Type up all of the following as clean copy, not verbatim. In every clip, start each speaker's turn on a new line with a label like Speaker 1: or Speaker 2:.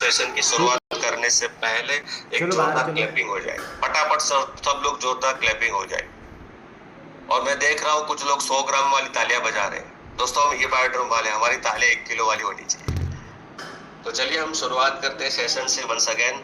Speaker 1: Session की
Speaker 2: ठीक।
Speaker 1: शुरुआत करने से पहले एक
Speaker 2: चलो बाहर
Speaker 1: जोरदार
Speaker 2: चलो।
Speaker 1: क्लैपिंग हो जाए, फटाफट सब लोग जोरदार क्लैपिंग हो जाए। और मैं देख रहा हूँ कुछ लोग 100 ग्राम वाली तालियां बजा रहे हैं। दोस्तों हम ये बायोड्रोम वाले, हमारी तालियां 1 किलो वाली होनी चाहिए। तो चलिए हम शुरुआत करते हैं सेशन से वंस अगेन।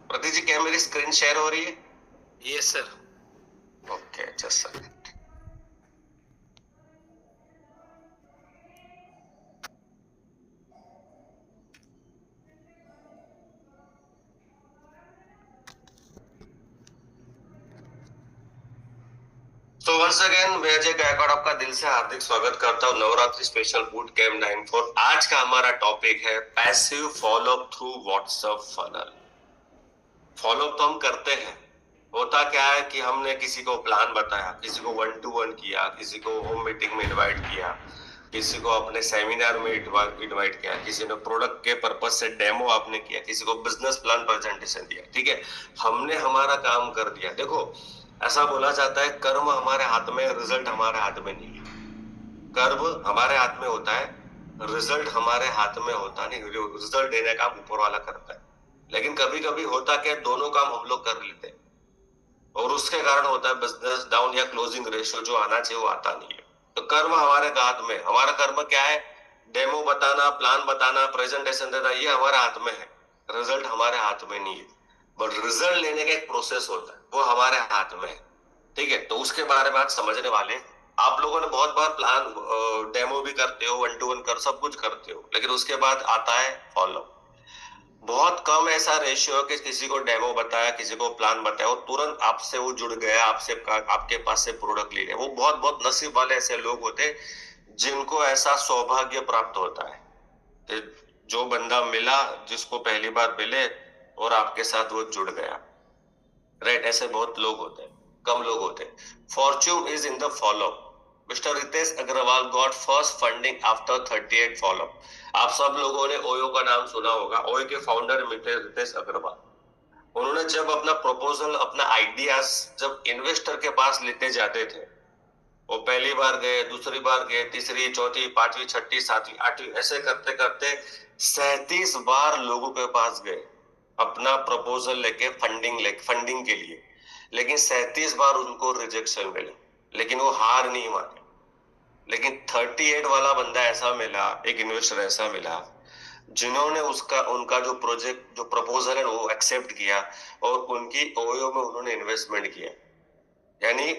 Speaker 1: प्रतीक जी, क्या मेरी स्क्रीन शेयर हो रही है?
Speaker 3: Yes sir.
Speaker 1: Okay, just sir. तो वंस अगेन मैं अजय गायकवाड़ आपका दिल से हार्दिक स्वागत करता हूँ नवरात्रि स्पेशल बूट कैंप 94। आज का हमारा टॉपिक है passive follow up through WhatsApp funnel. Follow up तो हम करते हैं, होता क्या है कि हमने किसी को प्लान बताया, किसी को 1-to-1 किया, किसी को होम मीटिंग में इनवाइट किया, किसी को अपने सेमिनार में इनवाइट किया, किसी ने प्रोडक्ट के पर्पज से डेमो आपने किया, किसी को बिजनेस प्लान प्रेजेंटेशन दिया। ठीक है, हमने हमारा काम कर दिया। देखो, ऐसा बोला जाता है कर्म हमारे हाथ में, रिजल्ट हमारे हाथ में नहीं है। कर्म हमारे हाथ में होता है, रिजल्ट हमारे हाथ में होता नहीं। रिजल्ट देने का ऊपर वाला करता है। लेकिन कभी कभी होता क्या, दोनों काम हम लोग कर लेते हैं और उसके कारण होता है बिजनेस डाउन या क्लोजिंग रेशियो जो आना चाहिए वो आता नहीं है। तो कर्म हमारे हाथ में, हमारा कर्म क्या है? डेमो बताना, प्लान बताना, प्रेजेंटेशन देना, ये हमारे हाथ में है। रिजल्ट हमारे हाथ में नहीं है, बट रिजल्ट लेने का एक प्रोसेस होता है, वो हमारे हाथ में है। ठीक है, तो उसके बारे में आज समझने वाले हैं। आप लोगों ने बहुत बार प्लान डेमो भी करते हो, 1-to-1 कर सब कुछ करते हो, लेकिन उसके बाद आता है फॉलो। बहुत कम ऐसा रेशियो है कि किसी को डेमो बताया, किसी को प्लान बताया, वो तुरंत आपसे वो जुड़ गया, आपसे आपके पास से प्रोडक्ट ले लिया। वो बहुत बहुत नसीब वाले ऐसे लोग होते हैं जिनको ऐसा सौभाग्य प्राप्त होता है कि जो बंदा मिला, जिसको पहली बार मिले और आपके साथ वो जुड़ गया। राइट, ऐसे बहुत लोग होते हैं, कम लोग होते हैं। Fortune is in the follow. Mister Ritesh Agarwal got first funding after 38 follow. आप सब लोगों ने ओयो का नाम सुना होगा। ओयो के फाउंडर मिस्टर रितेश अग्रवाल, उन्होंने जब अपना प्रपोजल, अपना आइडियाज जब इन्वेस्टर के पास लेते जाते थे, वो पहली बार गए, दूसरी बार गए, तीसरी, चौथी, पांचवी, छठी, सातवीं, आठवीं, ऐसे करते करते 37 बार लोगों के पास गए अपना प्रपोजल लेके, फंडिंग के लिए। लेकिन 37 बार उनको रिजेक्शन मिला, लेकिन वो हार नहीं माने। लेकिन 38 वाला बंदा ऐसा मिला, एक इन्वेस्टर ऐसा मिला जिन्होंने उसका उनका जो प्रोजेक्ट, जो प्रपोजल है वो एक्सेप्ट किया और उनकी ओयो में उन्होंने इन्वेस्टमेंट किया। यानी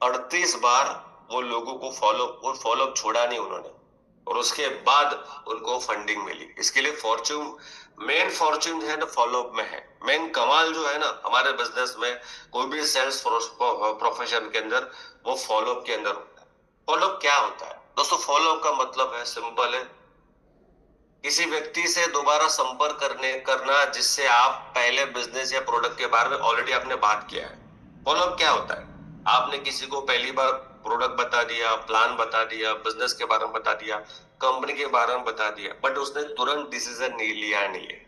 Speaker 1: 38 बार वो लोगों को फॉलो छोड़ा नहीं उन्होंने, और उसके बाद उनको फंडिंग मिली। इसके लिए फॉर्च्यून, मेन फॉर्च्यून जो है ना फॉलो अप में है। मेन कमाल जो है ना हमारे बिजनेस में, कोई भी सेल्स प्रोफेशन के अंदर, वो फॉलो अप के अंदर होता है। फॉलो अप क्या होता है दोस्तों? फॉलो अप का मतलब है, सिंपल है, किसी व्यक्ति से दोबारा संपर्क करना जिससे आप पहले बिजनेस या प्रोडक्ट के बारे में ऑलरेडी आपने बात किया है। फॉलो अप क्या होता है? आपने किसी को पहली बार प्रोडक्ट बता दिया, प्लान बता दिया, बिजनेस के बारे में बता दिया, कंपनी के बारे में बता दिया, बट उसने तुरंत डिसीजन नहीं लिया, नहीं है।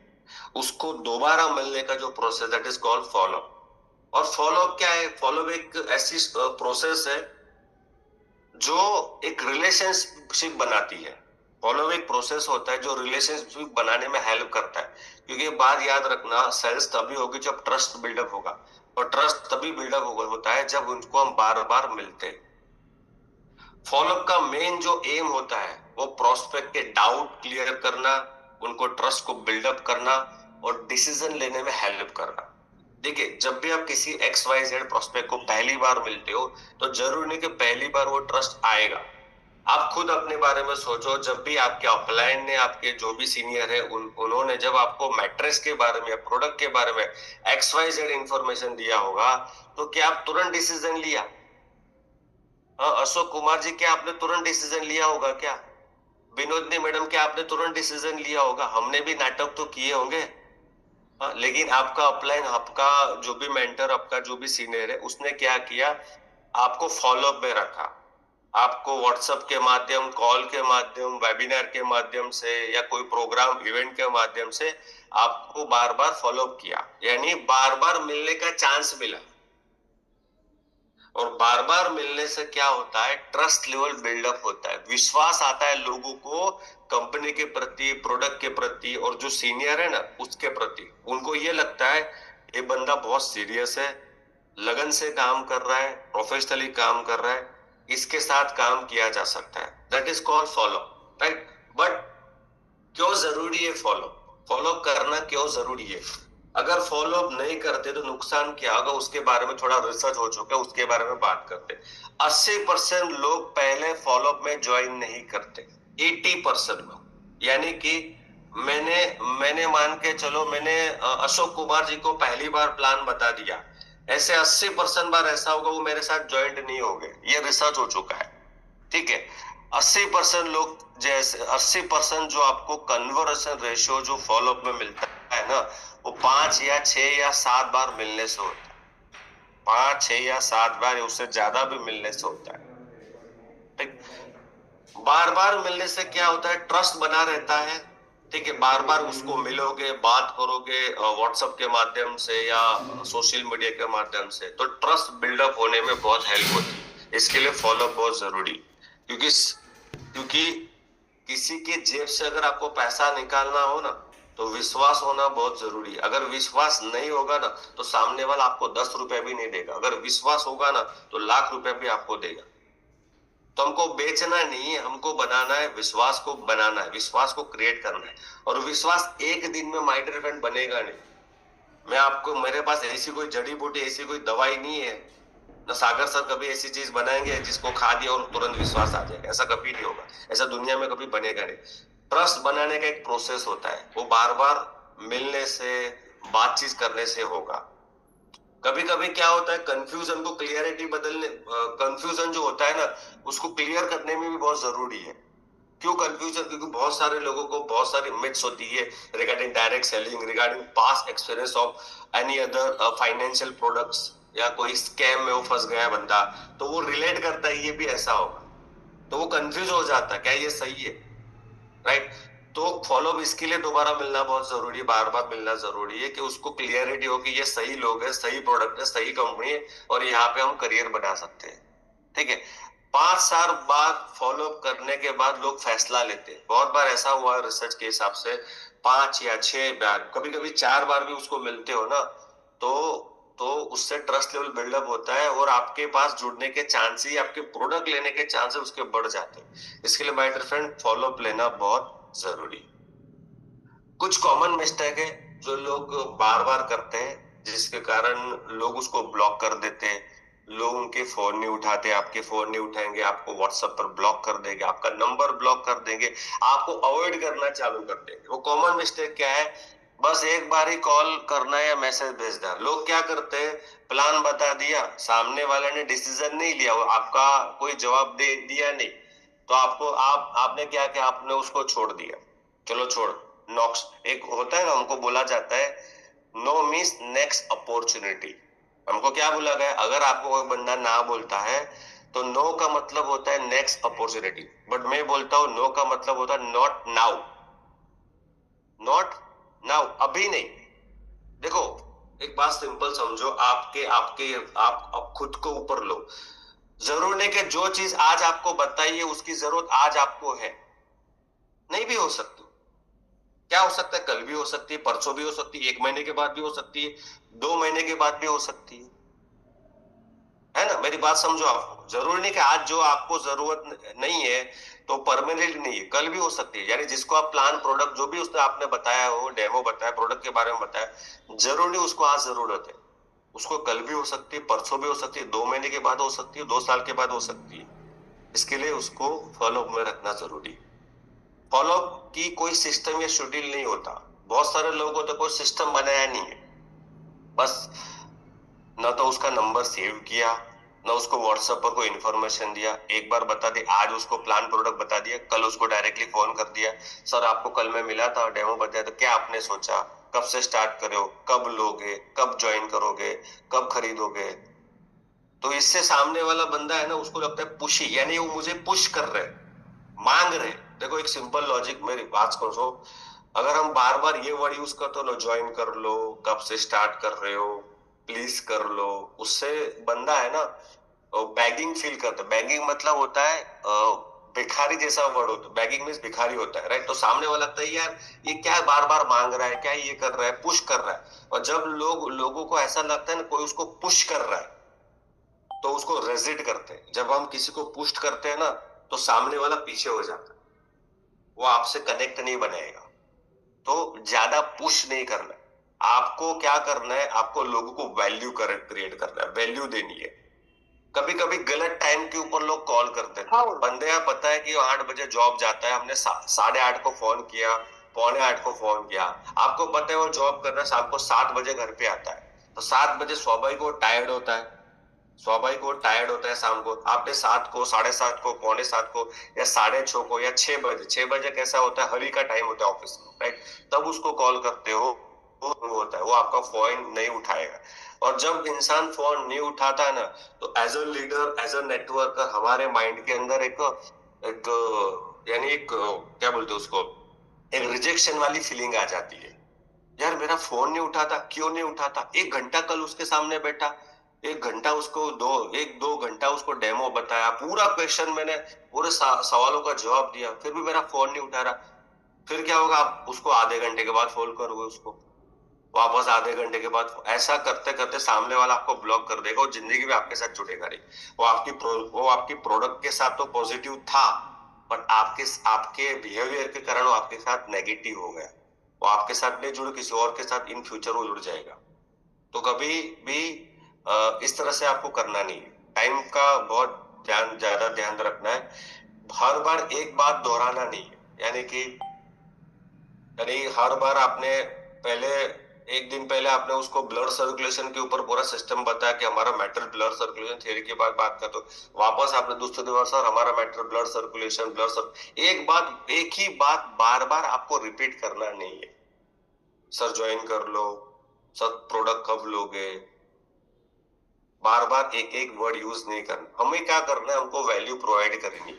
Speaker 1: उसको दोबारा मिलने का जो process, that is called follow up. और फॉलो अप क्या है? फॉलो अप एक ऐसी प्रोसेस है जो एक रिलेशनशिप बनाती है। फॉलो एक प्रोसेस होता है जो रिलेशनशिप बनाने में हेल्प करता है। क्योंकि बात याद रखना, सेल्स तभी होगी जब ट्रस्ट बिल्डअप होगा, और ट्रस्ट तभी बिल्डअप होता है जब उनको हम बार बार मिलते हैं। फॉलोअप का मेन जो एम होता है वो प्रोस्पेक्ट के डाउट क्लियर करना, उनको ट्रस्ट को बिल्डअप करना और डिसीजन लेने में हेल्प करना। देखिए, जब भी आप किसी XYZ प्रोस्पेक्ट को पहली बार मिलते हो तो जरूरी नहीं कि पहली बार वो ट्रस्ट आएगा। आप खुद अपने बारे में सोचो, जब भी आपके अपलाइन ने, आपके जो भी सीनियर है, उन्होंने जब आपको मैट्रेस के बारे में या प्रोडक्ट के बारे में XYZ इंफॉर्मेशन दिया होगा, तो क्या आप तुरंत डिसीजन लिया? हाँ, अशोक कुमार जी, क्या आपने तुरंत डिसीजन लिया होगा क्या? विनोदनी मैडम, क्या आपने तुरंत डिसीजन लिया होगा? हमने भी नाटक तो किए होंगे। हाँ, लेकिन आपका अपलाइन, आपका जो भी मेंटर, आपका जो भी सीनियर है, उसने क्या किया? आपको फॉलो अप में रखा। आपको व्हाट्सएप के माध्यम, कॉल के माध्यम, वेबिनार के माध्यम से या कोई प्रोग्राम इवेंट के माध्यम से आपको बार बार फॉलो किया, यानी बार बार मिलने का चांस मिला। और बार बार मिलने से क्या होता है, ट्रस्ट लेवल बिल्डअप होता है, विश्वास आता है लोगों को कंपनी के प्रति, प्रोडक्ट के प्रति, और जो सीनियर है ना उसके प्रति। उनको ये लगता है ये बंदा बहुत सीरियस है, लगन से काम कर रहा है, प्रोफेशनली काम कर रहा है, इसके साथ काम किया जा सकता है। That is called follow, right. But क्यों जरूरी है फॉलो, फॉलो करना क्यों जरूरी है? अगर फॉलो अप नहीं करते तो नुकसान क्या होगा, उसके बारे में थोड़ा रिसर्च हो चुका है, उसके बारे में बात करते हैं। 80% लोग पहले फॉलो अप में ज्वाइन नहीं करते, 80% लोग। यानी कि मैंने मैंने मान के चलो, मैंने अशोक कुमार जी को पहली बार प्लान बता दिया, ऐसे 80% बार ऐसा होगा वो मेरे साथ ज्वाइंट नहीं हो गए, ये रिसर्च हो चुका है। ठीक है, 80% लोग, जैसे 80% जो आपको कन्वर्सन रेशियो जो फॉलोअप में मिलता है ना, वो 5 या 6 या 7 बार मिलने से होता है। 5, 6 या 7 बार, उससे ज्यादा भी मिलने से होता है। ठीक, बार बार मिलने से क्या होता है, ट्रस्ट बना रहता है। ठीक है, बार बार उसको मिलोगे, बात करोगे व्हाट्सएप के माध्यम से या सोशल मीडिया के माध्यम से, तो ट्रस्ट बिल्डअप होने में बहुत हेल्प होती है। इसके लिए फॉलोअप बहुत जरूरी, क्योंकि क्योंकि किसी के जेब से अगर आपको पैसा निकालना हो ना, तो विश्वास होना बहुत जरूरी है। अगर विश्वास नहीं होगा ना, तो सामने वाला आपको 10 रुपए भी नहीं देगा। अगर विश्वास होगा ना, तो लाख रुपए भी आपको देगा। तो हमको बेचना नहीं है, हमको बनाना है, विश्वास को बनाना है, विश्वास को क्रिएट करना है। और विश्वास एक दिन में माय डियर फ्रेंड बनेगा नहीं। मैं आपको, मेरे पास ऐसी कोई जड़ी बूटी, ऐसी कोई दवाई नहीं है ना, सागर सर कभी ऐसी चीज बनाएंगे जिसको खा दिया और तुरंत विश्वास आ जाएगा, ऐसा कभी नहीं होगा। ऐसा दुनिया में कभी बनेगा नहीं। ट्रस्ट बनाने का एक प्रोसेस होता है, वो बार बार मिलने से, बातचीत करने से होगा। कभी कभी क्या होता है, कंफ्यूजन को क्लियरिटी बदलने, कंफ्यूजन जो होता है ना, उसको क्लियर करने में भी बहुत जरूरी है। क्यों कंफ्यूजन? क्योंकि बहुत सारे लोगों को बहुत सारी मिथ्स होती है regarding direct selling, regarding past experience of any other financial products, या कोई स्कैम में वो फंस गया बंदा, तो वो रिलेट करता है ये भी ऐसा होगा, तो वो कंफ्यूज हो जाता है क्या ये सही है, राइट। तो फॉलो अप इसके लिए दोबारा मिलना बहुत जरूरी है, बार बार मिलना जरूरी है, कि उसको क्लियरिटी हो कि ये सही लोग है, सही प्रोडक्ट है, सही कंपनी है, और यहाँ पे हम करियर बना सकते हैं। ठीक है, 5 साल बाद फॉलो अप करने के बाद लोग फैसला लेते हैं। बहुत बार ऐसा हुआ है रिसर्च के हिसाब से, 5 या 6 बार, कभी कभी 4 बार भी उसको मिलते हो ना, तो उससे ट्रस्ट लेवल बिल्डअप होता है, और आपके पास जुड़ने के चांसेस, आपके प्रोडक्ट लेने के चांसेस उसके बढ़ जाते हैं। इसके लिए my dear friend follow up लेना बहुत जरूरी। कुछ कॉमन मिस्टेक है जो लोग बार बार करते हैं, जिसके कारण लोग उसको ब्लॉक कर देते हैं। लोग उनके फोन नहीं उठाते, आपके फोन नहीं उठाएंगे, आपको व्हाट्सएप पर ब्लॉक कर देंगे, आपका नंबर ब्लॉक कर देंगे, आपको अवॉइड करना चालू कर देंगे। वो कॉमन मिस्टेक क्या है, बस एक बार ही कॉल करना या मैसेज भेजना। लोग क्या करते हैं, प्लान बता दिया, सामने वाले ने डिसीजन नहीं लिया, वो आपका कोई जवाब दे दिया नहीं, तो आपको आपने क्या किया, आपने उसको छोड़ दिया, चलो छोड़। नॉक्स एक होता है ना, हमको बोला जाता है नो मीन्स नेक्स्ट अपॉर्चुनिटी। हमको क्या बोला गया, अगर आपको कोई बंदा ना बोलता है तो नो का मतलब होता है नेक्स्ट अपॉर्चुनिटी, बट मैं बोलता हूं नो का मतलब होता है नॉट नाउ। नॉट नाउ, अभी नहीं। देखो, एक बात सिंपल समझो, आपके आपके आप खुद को ऊपर लो। जरूर नहीं कि जो चीज आज आपको बताइए उसकी जरूरत आज आपको है, नहीं भी हो सकती। क्या हो सकता है, कल भी हो सकती है, परसों भी हो सकती है, 1 महीने के बाद भी हो सकती है, 2 महीने के बाद भी हो सकती है ना। मेरी बात समझो आप, जरूरी नहीं कि आज जो आपको जरूरत नहीं है तो परमानेंट नहीं है, कल भी हो सकती है। यानी जिसको आप प्लान, प्रोडक्ट जो भी उसने आपने बताया हो, डेमो बताया, प्रोडक्ट के बारे में बताया, जरूरी नहीं उसको आज जरूरत है, उसको कल भी हो सकती है, परसों भी हो सकती है, 2 महीने के बाद हो सकती है, 2 साल के बाद हो सकती है। इसके लिए उसको फॉलो में रखना जरूरी है। फॉलो की कोई सिस्टम या शेड्यूल नहीं होता। बहुत सारे लोग होते कोई सिस्टम बनाया नहीं है, बस न तो उसका नंबर सेव किया, न उसको व्हाट्सएप पर कोई इन्फॉर्मेशन दिया, एक बार बता दी, आज उसको प्लान प्रोडक्ट बता दिया, कल उसको डायरेक्टली फोन कर दिया, सर आपको कल मैं मिला था, डेमो बताया, तो क्या आपने सोचा, कब से स्टार्ट करो, कब लोगे, कब ज्वाइन करोगे, कब खरीदोगे। तो इससे सामने वाला बंदा है ना, उसको लगता है पुशी, यानी वो मुझे पुश कर रहे, मांग रहे। देखो एक सिंपल लॉजिक, मेरी बात करो, अगर हम बार बार ये वर्ड यूज करते हो ना, ज्वाइन कर लो, कब से स्टार्ट कर रहे हो, प्लीज कर लो, उससे बंदा है ना बैगिंग फील करता है। बैगिंग मतलब होता है भिखारी जैसा वर्ड होता है, बैगिंग मीन्स भिखारी होता है, राइट। तो सामने वाला लगता है यार ये क्या बार बार मांग रहा है, क्या ये कर रहा है, पुश कर रहा है। और जब लोगों को ऐसा लगता है ना कोई उसको पुश कर रहा है, तो उसको रेजिट करते हैं। जब हम किसी को पुश करते हैं ना, तो सामने वाला पीछे हो जाता है, वो आपसे कनेक्ट नहीं बनाएगा। तो ज्यादा पुश नहीं करना है। आपको क्या करना है, आपको लोगों को वैल्यू क्रिएट करना है, वैल्यू देनी है। कभी कभी गलत टाइम के ऊपर लोग कॉल करते हैं। हाँ। बंदे आप पता है कि 8 बजे जॉब जाता है, हमने 8:30 को फोन किया, 7:45 को फोन किया, आपको पता है वो जॉब कर रहा है, शाम को 7 बजे घर पे आता है। तो 7 बजे स्वाभाविक वो टायर्ड होता है, स्वाभाविक वो टायर्ड होता है। शाम को आपने 7 को, 7:30 को, 7:45 को, या 6:30 को, या 6 बजे, 6 बजे कैसा होता है, हरी का टाइम होता है ऑफिस में, राइट। तब उसको कॉल करते हो, वो होता है, वो आपका फोन नहीं उठाएगा। और जब इंसान फोन नहीं उठाता है ना, तो as a leader, as a networker, हमारे माइंड के अंदर एक एक यानी एक क्या बोलते हैं उसको, एक रिजेक्शन वाली फीलिंग आ जाती है। यार मेरा फोन नहीं उठाता, क्यों नहीं उठाता, 1 घंटा कल उसके सामने बैठा, 1 घंटा उसको, 2 घंटा उसको डेमो बताया, पूरा क्वेश्चन मैंने, पूरे सवालों का जवाब दिया, फिर भी मेरा फोन नहीं उठा रहा। फिर क्या होगा, आप उसको आधे घंटे के बाद फोन करोगे, उसको वापस आधे घंटे के बाद। ऐसा करते करते सामने वाला आपको ब्लॉक कर देगा और जिंदगी में आपके साथ जुड़ेगा नहीं। वो आपकी प्रोडक्ट के साथ तो पॉजिटिव था, पर आपके आपके बिहेवियर के कारण वो आपके साथ नेगेटिव हो गया। वो आपके साथ नहीं जुड़, किसी और के साथ इन फ्यूचर वो जुड़ जाएगा। तो कभी भी इस तरह से आपको करना नहीं है। टाइम का बहुत ज्यादा ध्यान रखना है। हर बार एक बात दोहराना नहीं है, यानी हर बार आपने पहले, एक दिन पहले आपने उसको ब्लड सर्कुलेशन के ऊपर पूरा सिस्टम बताया कि हमारा मैटर ब्लड सर्कुलेशन थियरी के बाद बात कर, तो वापस आपने दूसरे दिन सर हमारा मैटर ब्लड सर्कुलेशन, एक ही बात बार बार आपको रिपीट करना नहीं है। सर ज्वाइन कर लो, सर प्रोडक्ट कब लोगे, बार बार एक एक वर्ड यूज नहीं करना। हमें क्या करना है, हमको वैल्यू प्रोवाइड करनी है,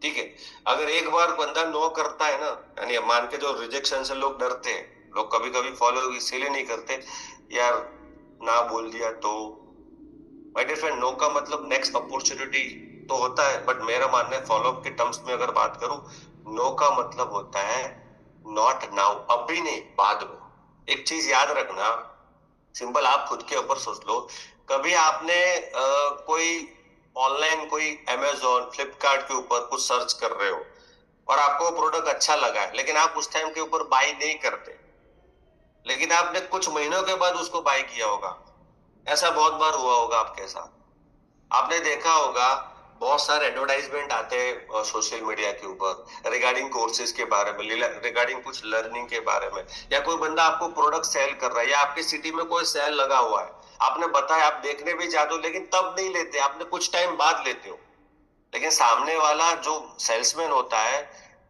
Speaker 1: ठीक है। अगर एक बार बंदा नो करता है ना, यानी मान के जो रिजेक्शन से लोग डरते हैं, लोग कभी कभी फॉलो इसीलिए नहीं करते, यार ना बोल दिया तो। माय डियर फ्रेंड, नो का मतलब नेक्स्ट अपॉर्चुनिटी तो होता है, बट मेरा मानना है फॉलोअप के टर्म्स में अगर बात करूं, नो का मतलब होता है नॉट नाउ, अभी नहीं, बाद में। एक चीज याद रखना, सिंपल, आप खुद के ऊपर सोच लो। कभी आपने कोई ऑनलाइन, कोई अमेजोन, फ्लिपकार्ट के ऊपर कुछ सर्च कर रहे हो और आपको प्रोडक्ट अच्छा लगा है, लेकिन आप उस टाइम के ऊपर बाय नहीं करते, लेकिन आपने कुछ महीनों के बाद उसको बाय किया होगा। ऐसा बहुत बार हुआ होगा आपके साथ। आपने देखा होगा बहुत सारे एडवर्टाइजमेंट आते हैं सोशल मीडिया के ऊपर रिगार्डिंग कोर्सेज के बारे में, रिगार्डिंग कुछ लर्निंग के बारे में, या कोई बंदा आपको प्रोडक्ट सेल कर रहा है, या आपकी सिटी में कोई सेल लगा हुआ है, आपने बताया, आप देखने भी जाते हो, लेकिन तब नहीं लेते, आपने कुछ टाइम बाद लेते हो। लेकिन सामने वाला जो सेल्समैन होता है,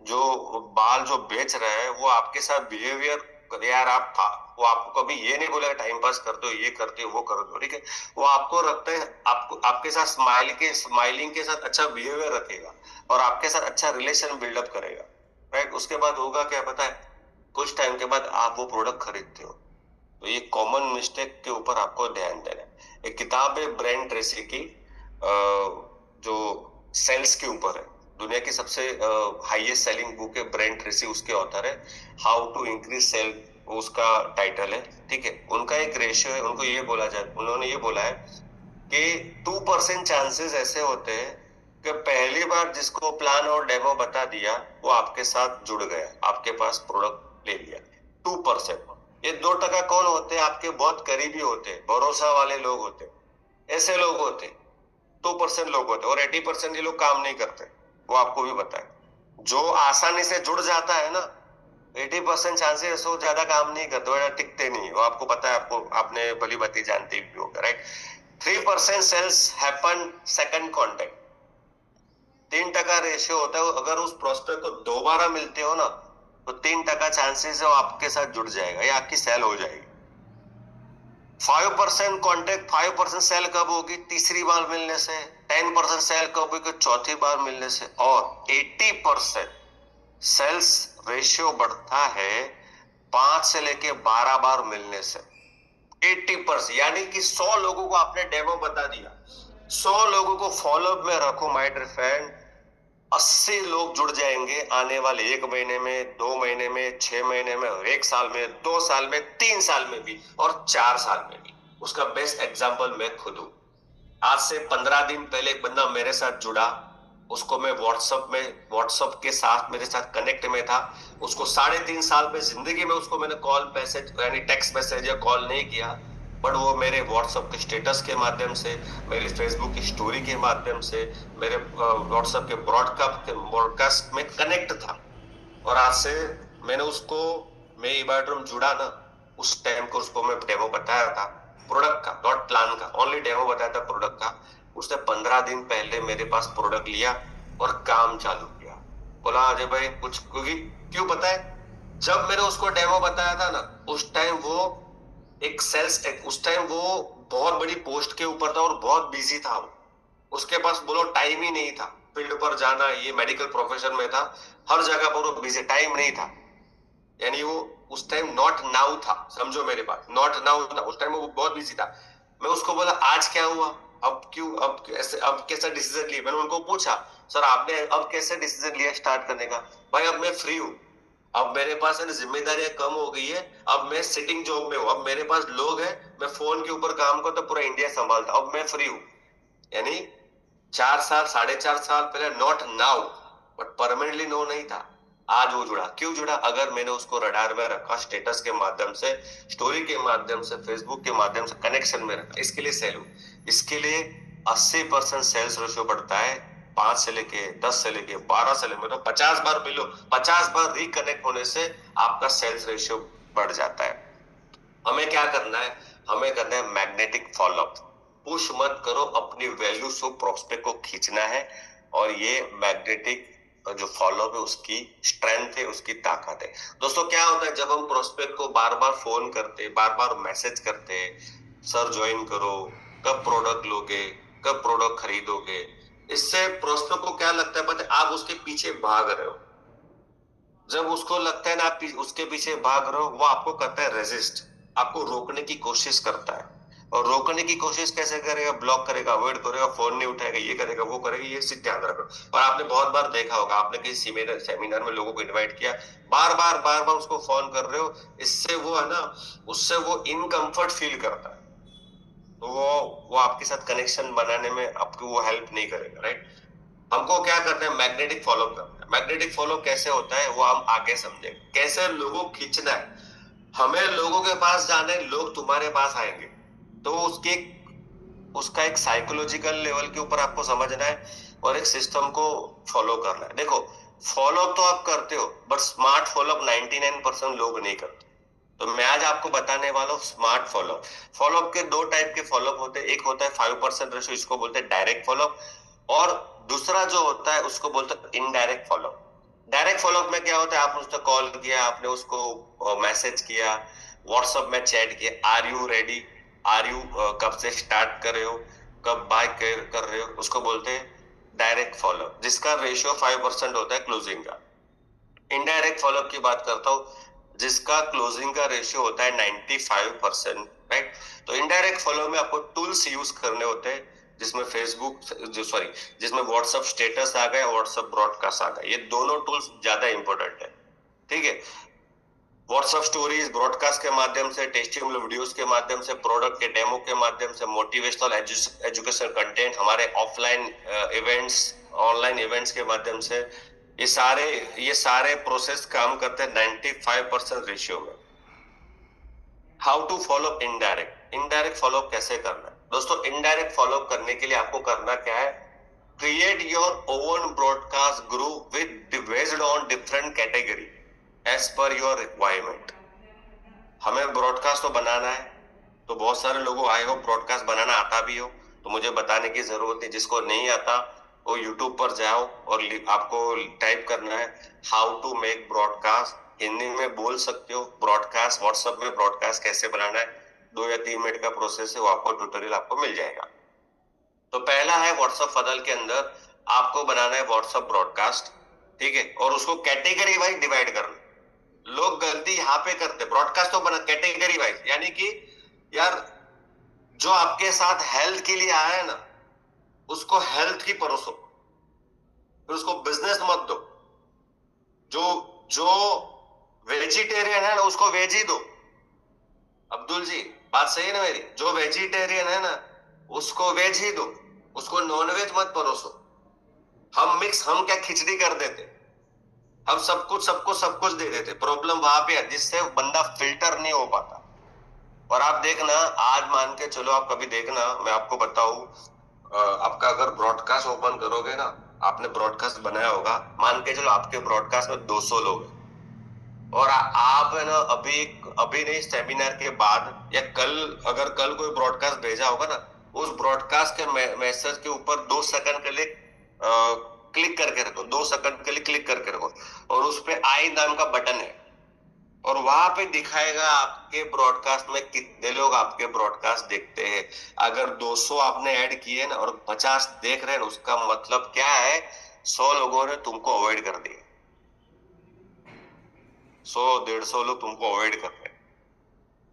Speaker 1: जो बाल जो बेच रहा है, वो आपके साथ बिहेवियर, यार आप था, वो आपको कभी ये नहीं बोलेगा टाइम पास करते हो, ये करते हो, वो करते हो, ठीक है। वो आपको रखते हैं, आपको आपके साथ स्माइलिंग के साथ अच्छा बिहेवियर रखेगा और आपके साथ अच्छा रिलेशन बिल्डअप करेगा, राइट। उसके बाद होगा क्या पता है, कुछ टाइम के बाद आप वो प्रोडक्ट खरीदते हो। तो ये कॉमन मिस्टेक के ऊपर आपको ध्यान देना है। एक किताब है ब्रेन ट्रेसी की, जो सेल्स के ऊपर है, दुनिया की सबसे हाईएस्ट सेलिंग बुक है ब्रेन ट्रेसी, उसके ऑथर है, हाउ टू इंक्रीज सेल, उसका टाइटल है, ठीक है। उनका एक रेशियो है, उनको ये बोला जाए, उन्होंने ये बोला है कि 2% चांसेस ऐसे होते हैं कि पहली बार जिसको प्लान और डेमो बता दिया, वो आपके साथ जुड़ गया, आपके पास प्रोडक्ट ले लिया। 2%। ये 2% कौन होते हैं, आपके बहुत करीबी होते हैं, भरोसा वाले लोग होते हैं, ऐसे लोग होते हैं। 2% लोग होते हैं, और 80% ये लोग काम नहीं करते, वो आपको भी पता है। जो आसानी से जुड़ जाता है ना, 80% चांसेस वो ज्यादा काम नहीं करते, वो टिकते नहीं, वो आपको पता है, आपको, आपने भली बात जानते भी होगा, right. 3% sales happen second contact, 3% ratio होता है, अगर उस प्रोस्पेक्ट को दोबारा मिलते हो ना, तो 3% चांसेस है वो आपके साथ जुड़ जाएगा या आपकी सेल हो जाएगी। 5% कॉन्टेक्ट, 5% सेल कब होगी? तीसरी बार मिलने से। 10% सेल कब होगी? चौथी बार मिलने से। और 80% सेल्स रेशियो बढ़ता है 5 से लेके 12 बार मिलने से। 80%, यानी कि 100 लोगों को आपने डेमो बता दिया, 100 लोगों को फॉलोअप में रखो माय डियर फ्रेंड, 80 लोग जुड़ जाएंगे आने वाले 1 महीने में, 2 महीने में, 6 महीने में, 1 साल में, 2 साल में, 3 साल में भी, और 4 साल में भी। उसका बेस्ट एग्जाम्पल मैं खुद हूं। आज से 15 दिन पहले एक बंदा मेरे साथ जुड़ा, उसको मैं व्हाट्सएप के साथ मेरे साथ कनेक्ट में था। उसको 3.5 साल पे जिंदगी में उसको मैंने कॉल मैसेज यानी टेक्स्ट मैसेज या कॉल नहीं किया, बट वो मेरे व्हाट्सएप के स्टेटस के माध्यम से, मेरी फेसबुक की स्टोरी के माध्यम से, मेरे व्हाट्सएप के ब्रॉडकास्ट में कनेक्ट था। और आज से मैंने उसको, मैं इबाड्रम जुड़ा ना, उस टाइम को उसको मैं डेमो बताया था प्रोडक्ट का, नॉट प्लान का, ओनली डेमो बताया था प्रोडक्ट का। उसने 15 दिन पहले मेरे पास प्रोडक्ट लिया और काम चालू किया। बोला अजय भाई कुछ, क्योंकि क्यों पता है, जब मैंने उसको डेमो बताया था ना, उस टाइम वो उस टाइम वो बहुत बड़ी पोस्ट के ऊपर था और बहुत बिजी था वो। उसके पास बोलो टाइम ही नहीं था फील्ड पर जाना, ये मेडिकल प्रोफेशन में था, हर जगह पर वो बिजी, टाइम नहीं था। यानी वो उस टाइम नॉट नाउ था, समझो मेरे बात, नॉट नाउ था, उस टाइम वो बहुत बिजी था। मैं उसको बोला आज क्या हुआ, अब कैसे, अब कैसा डिसीजन लिया? मैंने उनको पूछा सर आपने अब कैसे डिसीजन लिया स्टार्ट करने का? भाई अब मैं फ्री हूँ, अब मेरे पास है ना जिम्मेदारियां कम हो गई है, अब मैं सिटिंग जॉब में हूँ, अब मेरे पास लोग हैं, मैं फोन के ऊपर काम करता, पूरा इंडिया संभालता, अब मैं फ्री हूँ। यानी 4 साल 4.5 साल पहले not now, but permanently no नहीं था। आज वो जुड़ा, क्यों जुड़ा? अगर मैंने उसको रडार में रखा, स्टेटस के माध्यम से, स्टोरी के माध्यम से, फेसबुक के माध्यम से कनेक्शन में रखा, इसके लिए सेल हूं। इसके लिए 80% सेल्स रेशियो बढ़ता है 5 से लेके 10 से लेके 12 से लेके, मतलब 50 बार मिलो, 50 बार रिकनेक्ट होने से आपका सेल्स रेशियो बढ़ जाता है। हमें क्या करना है? हमें करना है मैग्नेटिक फॉलोअप। पुश मत करो, अपनी वैल्यू से प्रोस्पेक्ट को खींचना है। और ये मैग्नेटिक जो फॉलोअप है उसकी स्ट्रेंथ है, उसकी ताकत है। दोस्तों क्या होता है, जब हम प्रोस्पेक्ट को बार बार फोन करते, बार बार मैसेज करते, सर ज्वाइन करो, कब प्रोडक्ट लोगे, कब प्रोडक्ट खरीदोगे, इससे प्रोस्पेक्ट को क्या लगता है पता है, आप उसके पीछे भाग रहे हो। जब उसको लगता है ना आप उसके पीछे भाग रहे हो, वो आपको करता है रेजिस्ट, आपको रोकने की कोशिश करता है। और रोकने की कोशिश कैसे करेगा? ब्लॉक करेगा, अवॉइड करेगा, फोन नहीं उठाएगा, ये करेगा, वो करेगा, ये सिर्फ ध्यान रखो। और आपने बहुत बार देखा होगा, आपने कहीं सेमिनार में लोगों को इनवाइट किया, बार बार उसको फोन कर रहे हो, इससे वो है ना, उससे वो इनकम्फर्ट फील करता है, तो वो आपके साथ कनेक्शन बनाने में आपको वो हेल्प नहीं करेगा, राइट? हमको क्या करना है? मैग्नेटिक फॉलोअप करना है। मैग्नेटिक फॉलोअप कैसे होता है वो हम आगे समझेंगे, कैसे लोगों को खींचना है। हमें लोगों के पास जाना है, लोग तुम्हारे पास आएंगे, तो उसका एक साइकोलॉजिकल लेवल के ऊपर आपको समझना है और एक सिस्टम को फॉलो करना है। देखो फॉलोअप तो आप करते हो, बट स्मार्ट फॉलोअप 99% लोग नहीं करते। तो मैं आज आपको बताने वाला हूँ स्मार्ट फॉलोअप। फॉलोअप के 2 टाइप के फॉलोअप होते हैं, एक होता है 5% रेशो, इसको बोलते हैं डायरेक्ट फॉलोअप, और दूसरा जो होता है उसको बोलते हैं इनडायरेक्ट फॉलोअप। डायरेक्ट फॉलोअप में क्या होता है, आपने उसको कॉल किया, आपने उसको मैसेज किया, व्हाट्सएप में चैट किया, are you ready, are you कब से स्टार्ट कर रहे हो, कब बाय कर रहे हो, उसको बोलते हैं डायरेक्ट फॉलोअप, जिसका रेशियो 5% होता है क्लोजिंग का। इनडायरेक्ट फॉलोअप की बात करता हूँ जिसका क्लोजिंग का रेशियो होता है 95%, राइट? तो इनडायरेक्ट फॉलो में आपको टूल्स यूज करने होते हैं, जिसमें जिसमें व्हाट्सएप स्टेटस आ गया, व्हाट्सएप ब्रॉडकास्ट आ गया, ये दोनों टूल्स ज्यादा इंपॉर्टेंट है, ठीक है? व्हाट्सएप स्टोरीज ब्रॉडकास्ट के माध्यम से, टेस्टिंग वीडियोस के माध्यम से, प्रोडक्ट के डेमो के माध्यम से, मोटिवेशनल एजुकेशन कंटेंट, हमारे ऑफलाइन इवेंट्स, ऑनलाइन इवेंट्स के माध्यम से, ये सारे प्रोसेस काम करते हैं 95% रेशियो में। How to follow indirect, indirect follow कैसे करना है? दोस्तों इनडायरेक्ट फॉलो करने के लिए आपको करना क्या है? Create your own broadcast group with based on different category as per your requirement. हमें ब्रॉडकास्ट तो बनाना है, तो बहुत सारे लोगों आए हो ब्रॉडकास्ट बनाना आता भी हो, तो मुझे बताने की जरूरत नहीं। जिसको नहीं आता वो यूट्यूब पर जाओ और आपको टाइप करना है how to make broadcast, Hindi में बोल सकते हो ब्रॉडकास्ट, व्हाट्सएप में ब्रॉडकास्ट कैसे बनाना है, 2 या 3 मिनट का प्रोसेस है, वो आपको ट्यूटोरियल आपको मिल जाएगा। तो पहला है व्हाट्सएप फनल के अंदर आपको बनाना है व्हाट्सएप ब्रॉडकास्ट, ठीक है, और उसको कैटेगरी वाइज डिवाइड करना। लोग गलती यहाँ पे करते, ब्रॉडकास्ट तो बना कैटेगरी वाइज, यानी कि यार जो आपके साथ हेल्थ के लिए आया है ना, उसको हेल्थ की परोसो, फिर उसको बिजनेस मत दो। जो जो वेजिटेरियन है ना, उसको वेज ही दो। अब्दुल जी, बात सही है ना मेरी? जो वेजिटेरियन है ना, उसको वेज ही दो, उसको नॉनवेज मत परोसो। हम क्या खिचड़ी कर देते, हम सब कुछ दे देते। प्रॉब्लम वहां पे है जिससे बंदा फिल्टर नहीं हो पाता। और आप देखना, आज मान के चलो, आप कभी देखना, मैं आपको बताऊं, आपका अगर ब्रॉडकास्ट ओपन करोगे ना, आपने ब्रॉडकास्ट बनाया होगा, मान के चलो आपके ब्रॉडकास्ट में 200 लोग हैं, और आप है ना अभी नहीं, सेमिनार के बाद या कल, अगर कल कोई ब्रॉडकास्ट भेजा होगा ना, उस ब्रॉडकास्ट के मैसेज के ऊपर 2 सेकंड के लिए क्लिक करके रखो, 2 सेकंड के लिए क्लिक करके रखो, और उस पे आई नाम का बटन है, और वहां पे दिखाएगा आपके ब्रॉडकास्ट में कितने लोग आपके ब्रॉडकास्ट देखते हैं। अगर 200 आपने ऐड किए ना और 50 देख रहे हैं, उसका मतलब क्या है? 100 लोगों ने तुमको अवॉइड कर दिया, 100-150 लोग तुमको अवॉइड कर रहे हैं,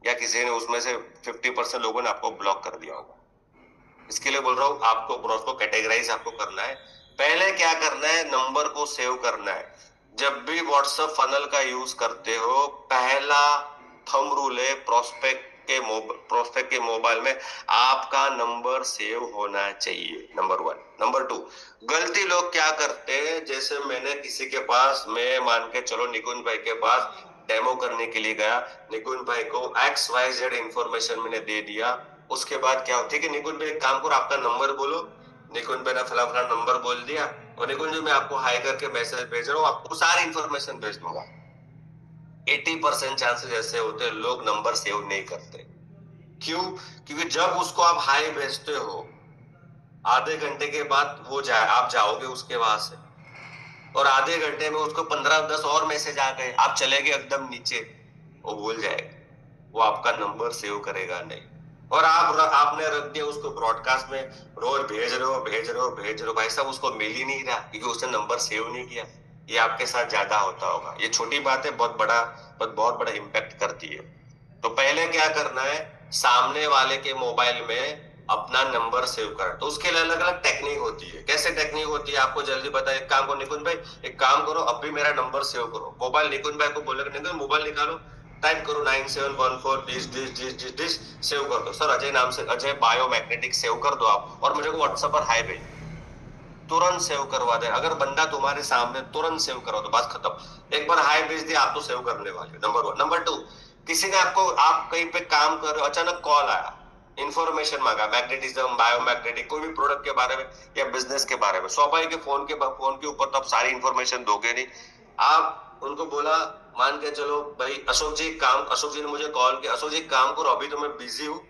Speaker 1: या किसी ने उसमें से 50% लोगों ने आपको ब्लॉक कर दिया होगा। इसके लिए बोल रहा हूं, आपको ब्रॉड को कैटेगराइज आपको करना है। पहले क्या करना है? नंबर को सेव करना है। जब भी व्हाट्सएप फनल का यूज करते हो, पहला थंब रूल है, प्रोस्पेक्ट के मोबाइल में आपका नंबर सेव होना चाहिए, नंबर 1। नंबर 2, गलती लोग क्या करते हैं, जैसे मैंने किसी के पास, मैं मान के चलो निकुंज भाई के पास डेमो करने के लिए गया, निकुंज भाई को XYZ इंफॉर्मेशन मैंने दे दिया। उसके बाद क्या हो, ठीक है निकुंज भाई एक काम करो, आपका नंबर बोलो। निकुंज भाई ने फला फला नंबर बोल दिया, और निकुंज जी मैं आपको हाई करके मैसेज भेज रहा हूँ, आपको सारी इंफॉर्मेशन भेज दूंगा। 80% चांसेस ऐसे होते हैं लोग नंबर सेव नहीं करते। क्यों? क्योंकि जब उसको आप हाई भेजते हो, आधे घंटे के बाद आप जाओगे उसके वहां से, और आधे घंटे में उसको 15-10 और मैसेज आ गए, आप चले गए एकदम नीचे, वो भूल जाएगा, वो आपका नंबर सेव करेगा नहीं। और आपने रख दिया उसको ब्रॉडकास्ट में, रोज भेज रहे हो, भाई साहब उसको मिल ही नहीं रहा, क्योंकि उसने नंबर सेव नहीं किया। ये आपके साथ ज्यादा होता होगा। ये छोटी बात है, बहुत बड़ा इम्पैक्ट करती है। तो पहले क्या करना है, सामने वाले के मोबाइल में अपना नंबर सेव कर। तो उसके लिए अलग अलग टेक्निक होती है। कैसे टेक्निक होती है आपको जल्दी बता, एक काम करो निकुंज भाई, एक काम करो, अभी मेरा नंबर सेव करो। मोबाइल निकुंज भाई को बोलेगा, निकुंज मोबाइल निकालो, टाइप करो 9714 दिस सेव कर दो। सर अजय नाम से, अजय बायोमैग्नेटिक सेव कर दो आप, और मुझे को व्हाट्सएप पर हाई भेज, तुरंत सेव करवा दे। अगर बंदा तुम्हारे सामने, तुरंत सेव करो, तो बात खत्म। एक बार हाई भेज दिया, आप तो सेव करने वाले, नंबर 1। नंबर 2, किसी ने आपको, आप कहीं पे काम कर रहे हो, अचानक कॉल आया, इंफॉर्मेशन मांगा, मैग्नेटिज्म, बायोमैग्नेटिक, कोई भी प्रोडक्ट के बारे में या बिजनेस के बारे में। स्वाभाविक फोन के ऊपर तो आप सारी इंफॉर्मेशन दोगे नहीं। आप उनको बोला, मान के चलो भाई अशोक जी ने मुझे कॉल किया, अशोक जी काम करो, अभी तो मैं बिजी हूँ,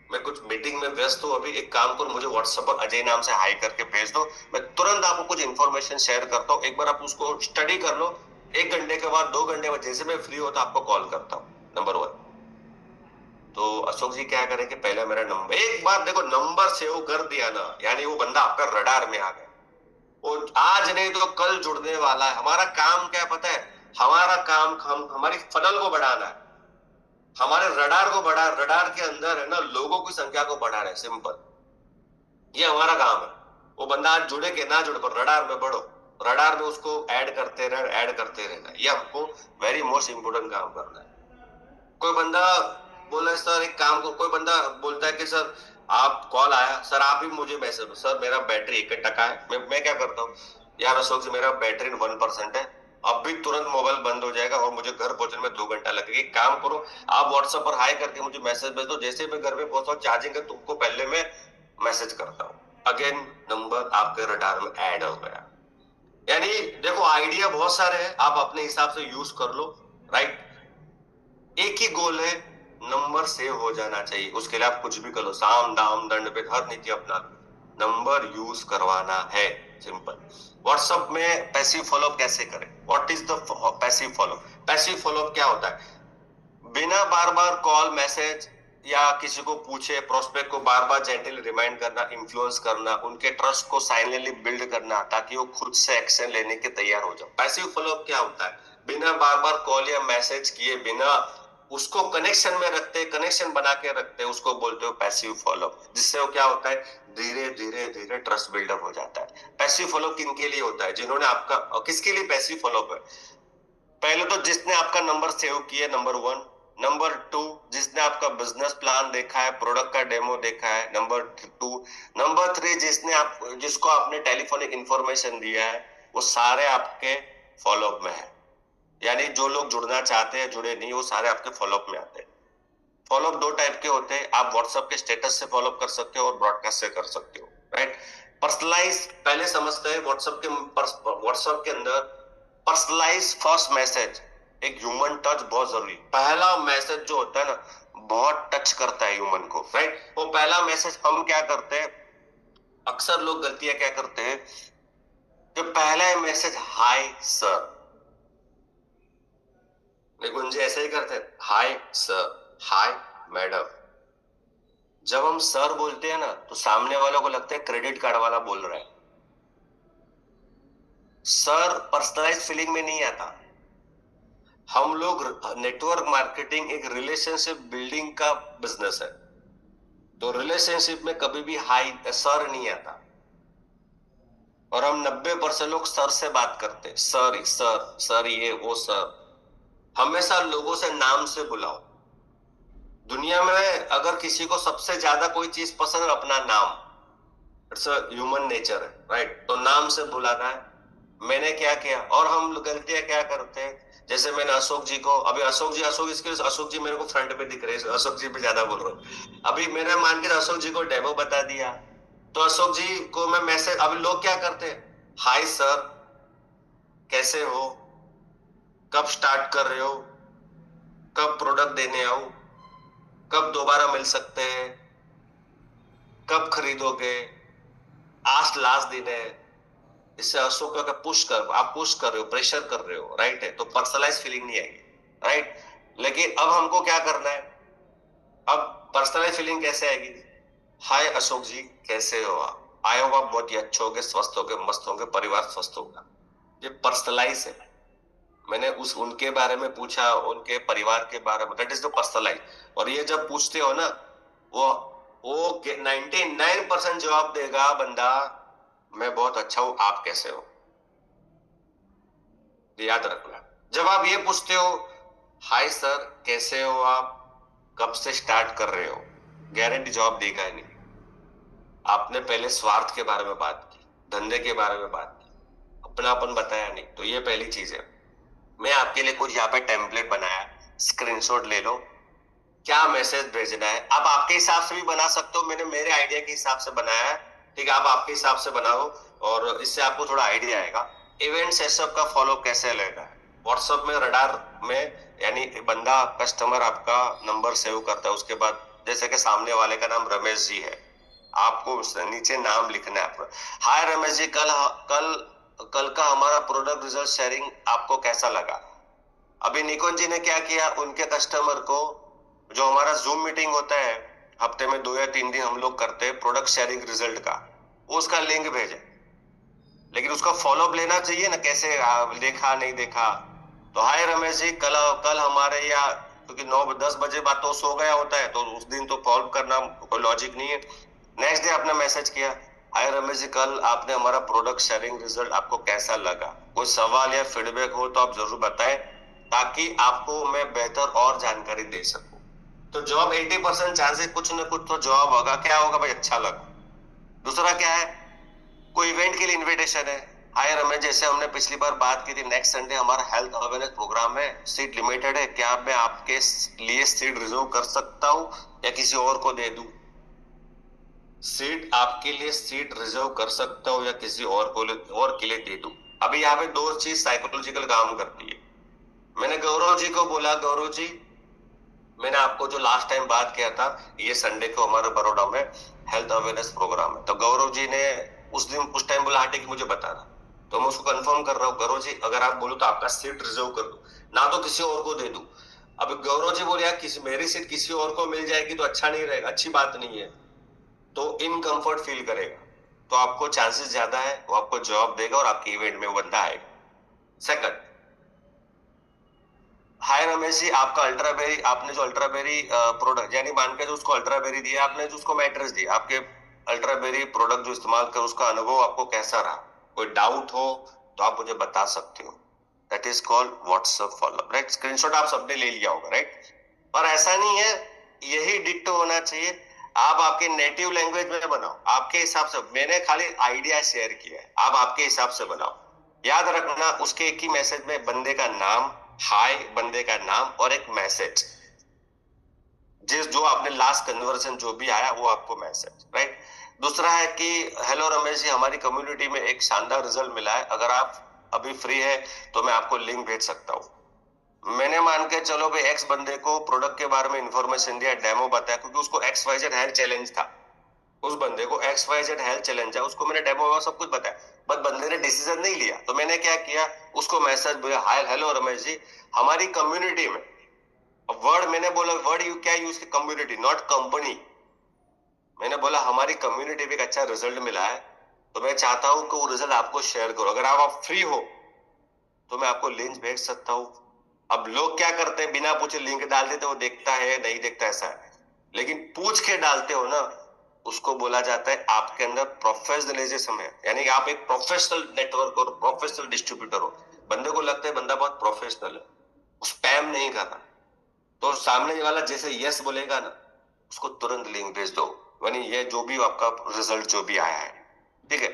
Speaker 1: मैं कुछ मीटिंग में व्यस्त हूँ, अभी एक काम करो, मुझे व्हाट्सएप पर अजय नाम से हाई करके भेज दो, मैं तुरंत आपको कुछ इंफॉर्मेशन शेयर करता हूँ, एक बार आप उसको स्टडी कर लो। 1 घंटे के बाद, 2 घंटे बाद, जैसे मैं फ्री होता आपको कॉल करता हूँ, नंबर 1। तो अशोक जी क्या करें कि पहले मेरा नंबर, एक बार देखो नंबर सेव कर दिया ना, यानी वो बंदा आपका रडार में आ गया। वो आज नहीं तो कल जुड़ने वाला है। हमारा काम क्या पता है? हमारा काम, हमारी फनल को बढ़ाना है, हमारे रडार के अंदर है ना, लोगों की संख्या को बढ़ा रहे, सिंपल, ये हमारा काम है। वो बंदा आज जुड़े के ना जुड़े, पर रडार में बढ़ो, रडार में उसको ऐड करते रहना, ये हमको वेरी मोस्ट इंपोर्टेंट काम करना है। कोई बंदा बोला सर एक काम को, कोई बंदा बोलता है कि सर आप, कॉल आया, सर आप ही मुझे मैसेज दो, सर मेरा बैटरी 1% है। मैं क्या करता हूँ, यार अशोक जी मेरा बैटरी 1% है, अब भी तुरंत मोबाइल बंद हो जाएगा और मुझे घर पहुंचने में 2 घंटा लगेगा। एक काम करो, आप व्हाट्सएप पर हाई करके मुझे मैसेज भेज दो, जैसे मैं घर पे पहुंचा, चार्जिंग है, तुमको पहले मैं मैसेज करता हूँ। अगेन नंबर आपके रडार में ऐड हो गया। यानी देखो, आइडिया बहुत सारे हैं, आप अपने हिसाब से यूज कर लो, राइट। एक ही गोल है, नंबर सेव हो जाना चाहिए। उसके लिए आप कुछ भी कर लो, साम दाम दंड भेद हर नीति अपना लो, नंबर यूज करवाना है, सिंपल। व्हाट्सएप में पैसिव फॉलोअप कैसे करें? What is the passive follow up? Passive follow up क्या होता है? बिना बार बार कॉल मैसेज या किसी को पूछे, प्रोस्पेक्ट को बार बार जेंटली रिमाइंड करना, इन्फ्लुएंस करना, उनके ट्रस्ट को साइलेंटली बिल्ड करना ताकि वो खुद से एक्शन लेने के तैयार हो जाए। पैसिव फॉलोअप क्या होता है? बिना बार बार कॉल या मैसेज किए, बिना उसको कनेक्शन में रखते, कनेक्शन बना के रखते, उसको बोलते हो पैसिव फॉलोअप। जिससे वो क्या होता है, धीरे धीरे धीरे ट्रस्ट बिल्डअप हो जाता है। पैसिव फॉलोअप किनके लिए होता है? जिन्होंने आपका, किसके लिए पैसिव फॉलोअप है? पहले तो जिसने आपका नंबर सेव किया, नंबर 1। नंबर 2, जिसने आपका बिजनेस प्लान देखा है, प्रोडक्ट का डेमो देखा है, नंबर 2। नंबर 3, जिसको आपने टेलीफोनिक इंफॉर्मेशन दिया है, वो सारे आपके फॉलोअप में है। यानी जो लोग जुड़ना चाहते हैं, जुड़े नहीं, वो सारे आपके फॉलोअप में आते हैं। फॉलोअप 2 टाइप के होते हैं। आप व्हाट्सएप के स्टेटस से फॉलोअप कर सकते हो और ब्रॉडकास्ट से कर सकते हो, राइट। पर्सनलाइज पहले समझते हैं। व्हाट्सएप के अंदर पर्सनलाइज फर्स्ट मैसेज, एक ह्यूमन टच बहुत जरूरी। पहला मैसेज जो होता है ना, बहुत टच करता है ह्यूमन को, राइट। वो पहला मैसेज हम क्या करते हैं, अक्सर लोग गलतियां क्या करते हैं कि पहला मैसेज हाय सर, निकुंज जी ऐसे ही करते हैं, हाय सर, हाय मैडम। जब हम सर बोलते हैं ना, तो सामने वालों को लगता है क्रेडिट कार्ड वाला बोल रहा है। सर पर्सनलाइज फीलिंग में नहीं आता। हम लोग, नेटवर्क मार्केटिंग एक रिलेशनशिप बिल्डिंग का बिजनेस है, तो रिलेशनशिप में कभी भी हाई सर नहीं आता। और हम 90% लोग सर से बात करते, सर सर सर, ये वो सर। हमेशा लोगों से नाम से बुलाओ। दुनिया में अगर किसी को सबसे ज्यादा कोई चीज पसंद है, अपना नाम, इट्स अ ह्यूमन नेचर है, राइट। तो नाम से बुलाना है। मैंने क्या किया, और हम गलतियां क्या करते हैं, जैसे मैंने अशोक जी को, अभी अशोक जी मेरे को फ्रंट पे दिख रहे हैं, अशोक जी पे ज्यादा बोल रहा हूँ। अभी मैंने मान के अशोक जी को डेमो बता दिया, तो अशोक जी को मैं मैसेज, अभी लोग क्या करते हैं, हाय सर, कैसे हो, कब स्टार्ट कर रहे हो, कब प्रोडक्ट देने आऊं, कब दोबारा मिल सकते हैं, कब खरीदोगे, आज लास्ट दिन है। इससे अशोक का पुश कर, आप पुश कर रहे हो, प्रेशर कर रहे हो, राइट है। तो पर्सनलाइज फीलिंग नहीं आएगी, राइट। लेकिन अब हमको क्या करना है, अब पर्सनलाइज फीलिंग कैसे आएगी, हाय अशोक जी, कैसे हो आप, आए हो आप बहुत ही अच्छे होगे, स्वस्थ होगे, मस्त होगे, परिवार स्वस्थ होगा। ये पर्सनलाइज है। मैंने उनके बारे में पूछा, उनके परिवार के बारे में, दैट इज द पर्सनलाइज। और ये जब पूछते हो ना, वो वो 99% जवाब देगा बंदा, मैं बहुत अच्छा हूं, आप कैसे हो। याद रखना। जब आप ये पूछते हो, हाय सर कैसे हो आप, कब से स्टार्ट कर रहे हो, गारंटी जवाब देगा ही नहीं। आपने पहले स्वार्थ के बारे में बात की, धंधे के बारे में बात की, अपनापन बताया नहीं। तो ये पहली चीज है। मैं आपके लिए कुछ यहाँ पे टेम्पलेट बनाया, स्क्रीनशॉट ले लो, क्या मैसेज भेजना है। आप आपके हिसाब से भी बना सकते हो, मैंने मेरे आइडिया के हिसाब से बनाया है, ठीक है। आप आपके हिसाब से बनाओ, और इससे आपको थोड़ा आइडिया आएगा। इवेंट सेटअप का फॉलो कैसे लेना है। व्हाट्सएप में रडार में, यानी बंदा, कस्टमर आपका नंबर सेव करता है, उसके बाद जैसे कि सामने वाले का नाम रमेश जी है, आपको नीचे नाम लिखना है आपका। हाय रमेश जी, कल कल कल का हमारा प्रोडक्ट रिजल्ट शेयरिंग आपको कैसा लगा। अभी निकुंज जी ने क्या किया, उनके कस्टमर को, जो हमारा जूम मीटिंग होता है हफ्ते में 2 या 3 दिन हम लोग करते हैं प्रोडक्ट शेयरिंग रिजल्ट का, उसका लिंक भेजे। लेकिन उसका फॉलोअप लेना चाहिए ना, कैसे देखा नहीं देखा। तो हाय रमेश जी, कल कल हमारे यहाँ, क्योंकि 9-10 बजे बाद तो सो गया होता है, तो उस दिन तो फॉलो करना कोई लॉजिक नहीं है। नेक्स्ट डे आपने मैसेज किया, हाय रमेश जी, कल आपने हमारा प्रोडक्ट शेयरिंग रिजल्ट आपको कैसा लगा, कोई सवाल या फीडबैक हो तो आप जरूर बताएं, ताकि आपको मैं बेहतर और जानकारी दे सकूं। तो जवाब 80% चांसेस कुछ न कुछ तो जवाब होगा। क्या होगा भाई, अच्छा लगा। दूसरा क्या है, कोई इवेंट के लिए इनविटेशन है। हाय रमेश, जैसे हमने पिछली बार बात की थी, नेक्स्ट संडे हमारा हेल्थ अवेयरनेस प्रोग्राम है, सीट लिमिटेड है, क्या मैं आपके लिए सीट रिजर्व कर सकता हूँ या किसी और को दे दूं। सीट आपके लिए सीट रिजर्व कर सकता हूँ या किसी और के लिए दे दूं। अभी यहाँ पे 2 चीज साइकोलॉजिकल काम करती है। मैंने गौरव जी को बोला, गौरव जी, मैंने आपको जो लास्ट टाइम बात किया था, ये संडे को हमारे बड़ौदा में हेल्थ अवेयरनेस प्रोग्राम है। तो गौरव जी ने उस दिन उस टाइम बोला, हाँ ठीक, मुझे बता रहा। तो मैं उसको कंफर्म कर रहा हूँ, गौरव जी अगर आप बोलो तो आपका सीट रिजर्व कर दूं, ना तो किसी और को दे दूं। अब गौरव जी बोले यार किसी मेरी सीट किसी और को मिल जाएगी तो अच्छा नहीं रहेगा, अच्छी बात नहीं है, तो इनकम्फर्ट फील करेगा, तो आपको चांसेस ज्यादा है वो आपको जॉब देगा और आपके इवेंट में वो बंदा आएगा। सेकंड, हाय रमेश जी, आपका अल्ट्राबेरी, आपने जो अल्ट्राबेरी प्रोडक्ट यानी मान के जो उसको अल्ट्राबेरी दिया आपने, जो उसको मैट्रेस दिया, आपके अल्ट्राबेरी प्रोडक्ट जो इस्तेमाल कर उसका अनुभव आपको कैसा रहा, कोई डाउट हो तो आप मुझे बता सकते हो। That is called WhatsApp follow, right? Screenshot आप सबने ले लिया होगा, राइट? और ऐसा नहीं है, यही डिट्टो होना चाहिए। आप आपके नेटिव लैंग्वेज में बनाओ आपके हिसाब से, मैंने खाली आइडिया शेयर किया है, आप आपके हिसाब से बनाओ। याद रखना उसके एक ही मैसेज में बंदे का नाम, हाय बंदे का नाम और एक मैसेज, जिस जो आपने लास्ट कन्वर्सेशन जो भी आया वो आपको मैसेज, राइट? दूसरा है कि हेलो रमेश जी, हमारी कम्युनिटी में एक शानदार रिजल्ट मिला है, अगर आप अभी फ्री है तो मैं आपको लिंक भेज सकता हूँ। मैंने मान के चलो भाई एक्स बंदे को प्रोडक्ट के बारे में इंफॉर्मेशन दिया, डेमो बताया, क्योंकि उसको X Y Z health challenge था, उस बंदे को X Y Z health challenge है, उसको मैंने डेमो सब कुछ बताया, बट बंदे ने डिसीजन नहीं लिया, तो मैंने क्या किया, उसको मैसेज भेजा, हाय हेलो रमेश जी, हमारी कम्युनिटी में, वर्ड मैंने बोला, वर्ड यू क्या यूज, कम्युनिटी नॉट कंपनी, मैंने बोला हमारी कम्युनिटी में एक अच्छा रिजल्ट मिला है, तो मैं चाहता हूं कि वो रिजल्ट आपको शेयर करो, अगर आप फ्री हो तो मैं आपको लिंक भेज सकता हूं। अब लोग क्या करते हैं, बिना पूछे लिंक डाल देते, वो देखता है नहीं देखता ऐसा है, लेकिन पूछ के डालते हो ना, उसको बोला जाता है आपके अंदर प्रोफेशनलिज्म है, यानी कि आप एक प्रोफेशनल नेटवर्क और प्रोफेशनल डिस्ट्रीब्यूटर हो। बंदे को लगता है बंदा बहुत प्रोफेशनल है, स्पैम नहीं कर रहा, तो सामने वाला जैसे यस बोलेगा ना, उसको तुरंत लिंक भेज दो, यानी ये जो भी आपका रिजल्ट जो भी आया है, ठीक है।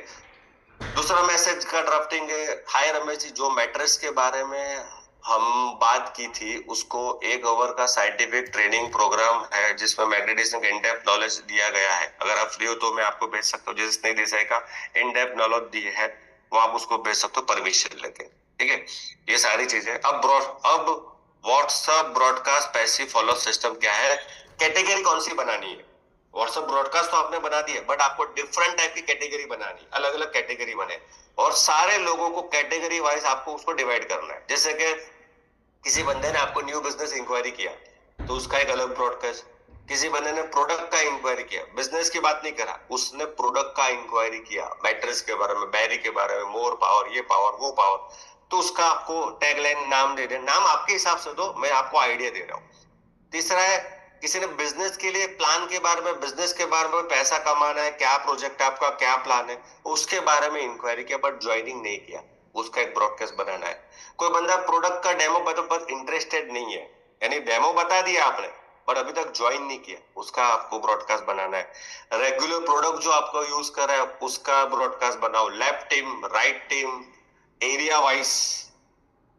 Speaker 1: दूसरा मैसेज का ड्राफ्टिंग है, हाय रमेश जी, जो मैट्रेस के बारे में हम बात की थी उसको 1 आवर का साइंटिफिक ट्रेनिंग प्रोग्राम है जिसमें मैग्नेटिज्म का इन डेप्थ नॉलेज दिया गया है, अगर आप फ्री हो तो मैं आपको भेज सकता हूँ, जिसने दिशा का इन डेप्थ नॉलेज दी है वो आप उसको भेज सकते हो परमिशन लेके, ठीक है। ये सारी चीजें अब WhatsApp broadcast passive follow system क्या है, कैटेगरी कौन सी बनानी है। व्हाट्सएप ब्रॉडकास्ट तो आपने बना दिया, बट आपको डिफरेंट टाइप की कैटेगरी बनानी, अलग अलग कैटेगरी बने, और सारे लोगों को कैटेगरी वाइज आपको उसको डिवाइड करना है। जैसे कि किसी बंदे ने आपको न्यू बिजनेस इंक्वायरी किया तो उसका एक अलग ब्रॉडकास्ट, किसी बंदे ने प्रोडक्ट का इंक्वायरी किया, बिजनेस की बात नहीं करा, उसने प्रोडक्ट का इंक्वायरी किया, मैट्रेस के बारे में, बैरी के बारे में, मोर पावर, ये पावर वो पावर, तो उसका आपको टैगलाइन नाम दे दे, नाम आपके हिसाब से दो, मैं आपको आइडिया दे रहा हूँ। तीसरा है, किसी ने बिजनेस के लिए प्लान के बारे में, बिजनेस के बारे में, पैसा कमाना है, क्या प्रोजेक्ट है आपका, क्या प्लान है, उसके बारे में इंक्वायरी किया बट ज्वाइनिंग नहीं किया, उसका एक ब्रॉडकास्ट बनाना है। कोई बंदा प्रोडक्ट का डेमो बता पर इंटरेस्टेड नहीं है, यानी डेमो बता दिया आपने पर अभी तक ज्वाइन नहीं किया, उसका आपको ब्रॉडकास्ट बनाना है। रेगुलर प्रोडक्ट जो आपको यूज कर रहा है उसका ब्रॉडकास्ट बनाओ, left team, right team, area wise,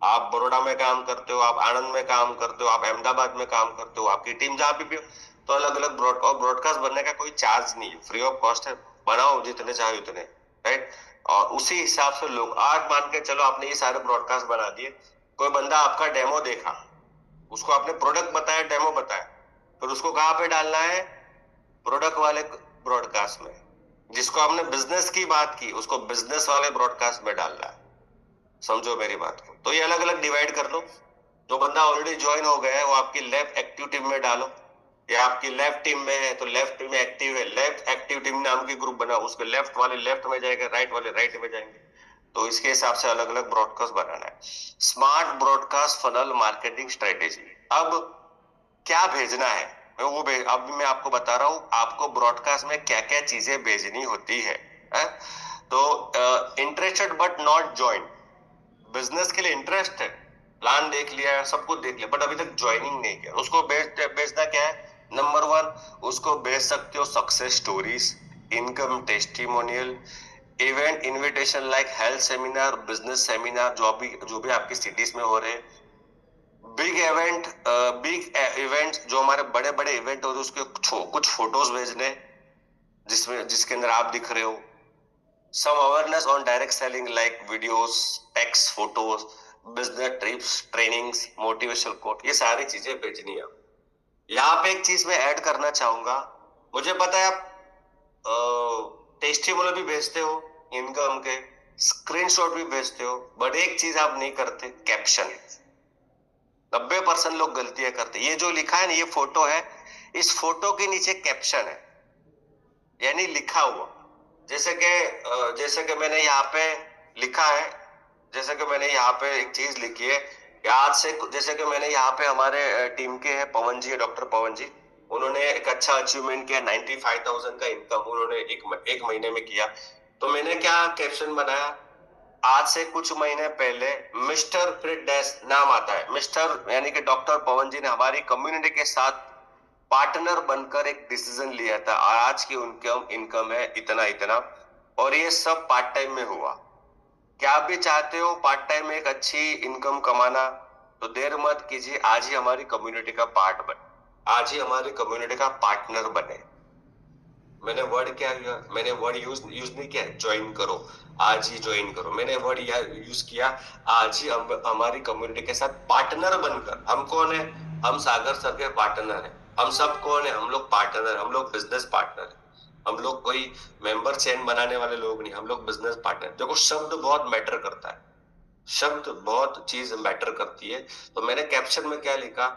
Speaker 1: आप बड़ौदा में काम करते हो, आप आनंद में काम करते हो, आप अहमदाबाद में काम करते हो, आपकी टीम जहां भी हो, तो अलग अलग ब्रॉडकास्ट बनने का कोई चार्ज नहीं है, फ्री ऑफ कॉस्ट है, बनाओ जितने चाहे उतने, राइट? और उसी हिसाब से लोग, आज मान के चलो आपने ये सारे ब्रॉडकास्ट बना दिए, कोई बंदा आपका डेमो देखा, उसको आपने प्रोडक्ट बताया, डेमो बताया, फिर उसको कहाँ पे डालना है, प्रोडक्ट वाले ब्रॉडकास्ट में। जिसको आपने बिजनेस की बात की उसको बिजनेस वाले ब्रॉडकास्ट में डालना है, समझो मेरी बात को। तो ये अलग अलग डिवाइड कर लो, जो बंदा ऑलरेडी ज्वाइन हो गया है वो आपकी लेफ्ट एक्टिव टीम में डालो, या आपकी लेफ्ट टीम में है तो लेफ्ट टीम में एक्टिव है, लेफ्ट एक्टिव टीम नाम की ग्रुप बना, उसके लेफ्ट वाले लेफ्ट में जाएंगे, राइट वाले राइट में जाएंगे, तो इसके हिसाब से अलग अलग ब्रॉडकास्ट बनाना है। Smart broadcast funnel marketing strategy, अब क्या भेजना है, अब मैं आपको बता रहा हूं आपको ब्रॉडकास्ट में क्या क्या चीजें भेजनी होती है? तो interested but not join, business के लिए इंटरेस्ट है, प्लान देख लिया, सब कुछ देख लिया, बट अभी तक ज्वाइनिंग नहीं किया, उसको बेचना क्या है, नंबर 1 उसको बेच सकते हो success stories, income testimonial, event invitation like health seminar, business seminar, जो भी आपकी सिटीज में हो रहे हैं, बिग इवेंट जो हमारे बड़े बड़े इवेंट हो रहे उसके कुछ फोटोज भेजने जिसके अंदर आप दिख रहे हो, some awareness on direct selling like videos, text, photos, business trips, trainings, motivational quote, ये सारी चीजें भेजनी है। यहाँ पे एक चीज मैं ऐड करना चाहूंगा, मुझे पता है आप टेस्टिमोनियल भी भेजते हो, इनकम के स्क्रीनशॉट भी भेजते हो, बट एक चीज आप नहीं करते, कैप्शन। 90% लोग गलतियां करते हैं। ये जो लिखा है ना, ये फोटो है, इस फोटो के नीचे कैप्शन है, यानी लिखा हुआ। जैसे कि मैंने यहाँ पे लिखा है, जैसे कि मैंने यहाँ पे एक चीज लिखी है कि आज से, जैसे कि मैंने यहाँ पे हमारे टीम के हैं पवन जी, डॉक्टर पवन जी, उन्होंने एक अच्छा अचीवमेंट किया, 95,000 का इनकम उन्होंने एक महीने में किया। तो मैंने क्या कैप्शन बनाया, आज से कुछ महीने पहले मिस्टर फिर डैश नाम आता है, मिस्टर यानी कि डॉक्टर पवन जी ने हमारी कम्युनिटी के साथ पार्टनर बनकर एक डिसीजन लिया था, और आज की उनकम इनकम है इतना इतना, और ये सब पार्ट टाइम में हुआ। क्या आप भी चाहते हो पार्ट टाइम में एक अच्छी इनकम कमाना, तो देर मत कीजिए, आज ही हमारी कम्युनिटी का पार्ट बने, आज ही हमारी कम्युनिटी का पार्टनर बने। मैंने वर्ड क्या किया, मैंने वर्ड यूज नहीं किया ज्वाइन करो, आज ही ज्वाइन करो, मैंने वर्ड यूज किया आज ही हमारी कम्युनिटी के साथ पार्टनर बनकर। हम कौन है, हम सागर सर के पार्टनर है। हम सब कौन है, हम लोग पार्टनर, हम लोग बिजनेस पार्टनर है। हम लोग कोई मेंबर चेन बनाने वाले लोग नहीं, हम लोग बिजनेस पार्टनर। देखो शब्द बहुत मैटर करता है, शब्द बहुत चीज मैटर करती है। तो मैंने कैप्शन में क्या लिखा,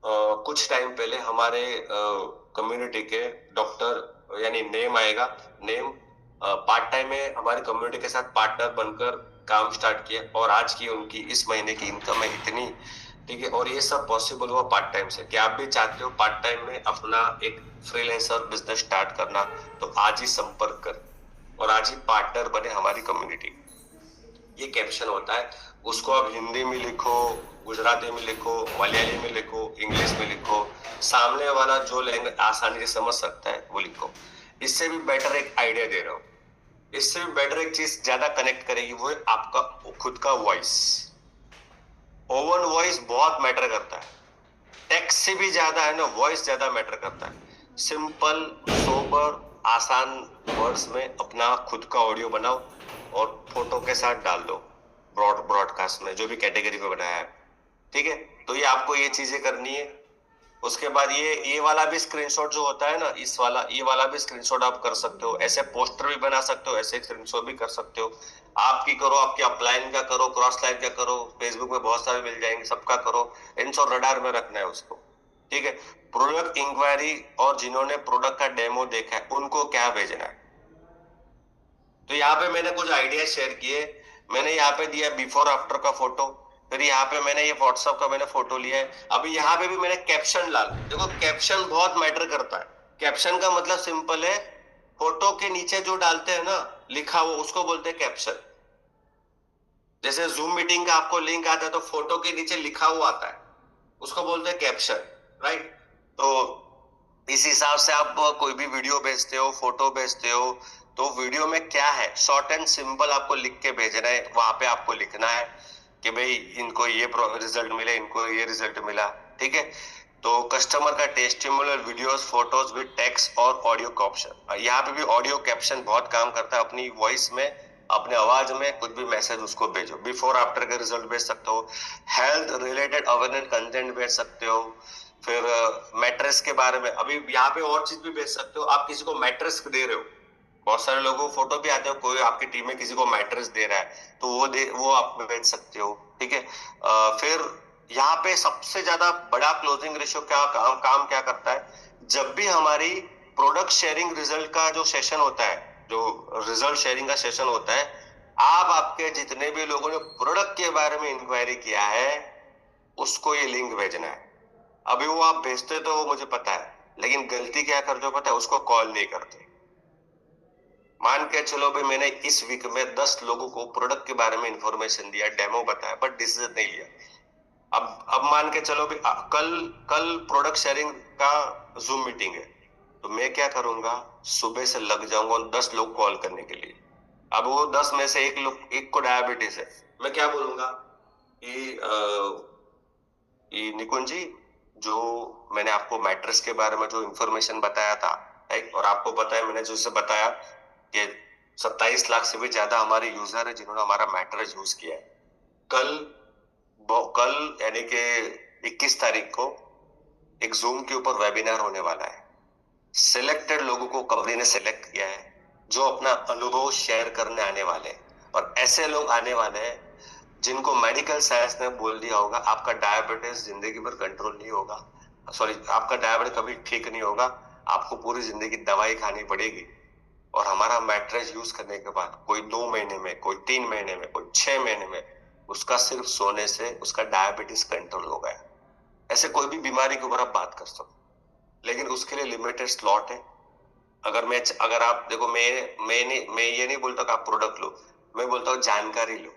Speaker 1: कुछ टाइम पहले हमारे कम्युनिटी के डॉक्टर, यानी नेम आएगा, नेम पार्ट टाइम में हमारी कम्युनिटी के साथ पार्टनर बनकर काम स्टार्ट किया, और आज की उनकी इस महीने की इनकम है इतनी, ठीक है। और ये सब पॉसिबल हुआ पार्ट टाइम से। क्या आप भी चाहते हो पार्ट टाइम में अपना एक फ्रीलांसर बिजनेस स्टार्ट करना, तो आज ही संपर्क कर और आज ही पार्टनर बने हमारी कम्युनिटी। ये कैप्शन होता है, उसको आप हिंदी में लिखो, गुजराती में लिखो, मलयाली में लिखो, इंग्लिश में लिखो, सामने वाला जो लैंग्वेज आसानी से समझ सकता है वो लिखो। इससे भी बेटर एक आइडिया दे रहा हूँ, इससे भी बेटर एक चीज ज्यादा कनेक्ट करेगी, वो है आपका खुद का वॉइस। ओवन वॉइस बहुत मैटर करता है, टेक्स्ट से भी ज्यादा है ना, वॉइस ज्यादा मैटर करता है। सिंपल सोबर आसान वर्ड्स में अपना खुद का ऑडियो बनाओ और फोटो के साथ डाल दो ब्रॉडकास्ट में, जो भी कैटेगरी में बनाया है, ठीक है। तो ये आपको ये चीजें करनी है। उसके बाद ये वाला भी स्क्रीनशॉट जो होता है ना, ये वाला भी स्क्रीनशॉट आप कर सकते हो, ऐसे पोस्टर भी बना सकते हो, ऐसे स्क्रीनशॉट भी कर सकते हो। आपकी करो, आपकी अपलाइन का करो, क्रॉस लाइन का करो, फेसबुक में बहुत सारे मिल जाएंगे, सबका करो। इनशॉट रडार में रखना है उसको, ठीक है। प्रोडक्ट इंक्वायरी और जिन्होंने प्रोडक्ट का डेमो देखा है उनको क्या भेजना है। तो यहाँ पे मैंने कुछ आइडिया शेयर किए। मैंने यहाँ पे दिया बिफोर आफ्टर का फोटो, फिर यहाँ पे मैंने ये व्हाट्सएप का मैंने फोटो लिया है। अभी यहाँ पे भी मैंने कैप्शन डाल, देखो कैप्शन बहुत मैटर करता है। कैप्शन का मतलब सिंपल है, फोटो के नीचे जो डालते हैं ना लिखा वो, उसको बोलते हैं कैप्शन। जैसे जूम मीटिंग का आपको लिंक आता है तो फोटो के नीचे लिखा हुआ आता है, उसको बोलते हैं कैप्शन, राइट। तो इस हिसाब से आप कोई भी वीडियो भेजते हो, फोटो भेजते हो, तो वीडियो में क्या है, शॉर्ट एंड सिंपल आपको लिख के भेजना है। वहां पे आपको लिखना है कि भाई इनको ये रिजल्ट मिले, इनको ये रिजल्ट मिला, ठीक है। तो कस्टमर का testimonial videos, photos with text और ऑडियो कैप्शन। यहाँ पे भी ऑडियो कैप्शन बहुत काम करता है। अपनी वॉइस में, अपने आवाज में कुछ भी मैसेज उसको भेजो। बिफोर आफ्टर का रिजल्ट भेज सकते हो, हेल्थ रिलेटेड अवेयरनेस कंटेंट भेज सकते हो, फिर मैट्रेस के बारे में। अभी यहाँ पे और चीज भी भेज सकते हो, आप किसी को मैट्रेस दे रहे हो, बहुत सारे लोगों को फोटो भी आते हो, कोई आपकी टीम में किसी को मैट्रेस दे रहा है तो वो आप भेज सकते हो, ठीक है। फिर यहाँ पे सबसे ज्यादा बड़ा क्लोजिंग रेशियो क्या काम क्या करता है, जब भी हमारी प्रोडक्ट शेयरिंग रिजल्ट का जो सेशन होता है, जो रिजल्ट शेयरिंग का सेशन होता है, आप आपके जितने भी लोगों ने प्रोडक्ट के बारे में इंक्वायरी किया है उसको ये लिंक भेजना है। अभी वो आप भेजते तो वो मुझे पता है, लेकिन गलती क्या करते हो पता है, उसको कॉल नहीं करते। मान के चलो भी मैंने इस वीक में 10 लोगों को प्रोडक्ट के बारे में इंफॉर्मेशन दिया, डेमो बताया, बट डिसीजन नहीं लिया। अब मान के चलो भी कल कल प्रोडक्ट शेयरिंग का जूम मीटिंग है, तो मैं क्या करूंगा, सुबह से लग जाऊंगा 10 लोग कॉल करने के लिए। अब वो 10 में से एक को डायबिटीज है, मैं क्या बोलूंगा कि निकुंज जी, जो मैंने आपको मैट्रेस के बारे में जो इंफॉर्मेशन बताया था, और आपको पता है मैंने जैसे बताया कि 27 लाख से भी ज्यादा हमारे यूजर है जिन्होंने हमारा मैट्रेस यूज किया है। कल यानी कि 21 तारीख को एक जूम के ऊपर वेबिनार होने वाला है। सिलेक्टेड लोगों को कंपनी ने सिलेक्ट किया है जो अपना अनुभव शेयर करने आने वाले हैं, और ऐसे लोग आने वाले हैं जिनको मेडिकल साइंस ने बोल दिया होगा आपका डायबिटीज जिंदगी भर कंट्रोल नहीं होगा, सॉरी आपका डायबिटीज कभी ठीक नहीं होगा, आपको पूरी जिंदगी दवाई खानी पड़ेगी। और हमारा मैट्रेस यूज करने के बाद कोई 2 महीने में, कोई 3 महीने में, कोई 6 महीने में उसका सिर्फ सोने से उसका डायबिटीज कंट्रोल हो गया। ऐसे कोई भी बीमारी के ऊपर आप बात कर सकते, लेकिन उसके लिए लिमिटेड स्लॉट है। अगर आप देखो, मैं ये नहीं बोलता कि आप प्रोडक्ट लो, मैं बोलता हूँ जानकारी लो।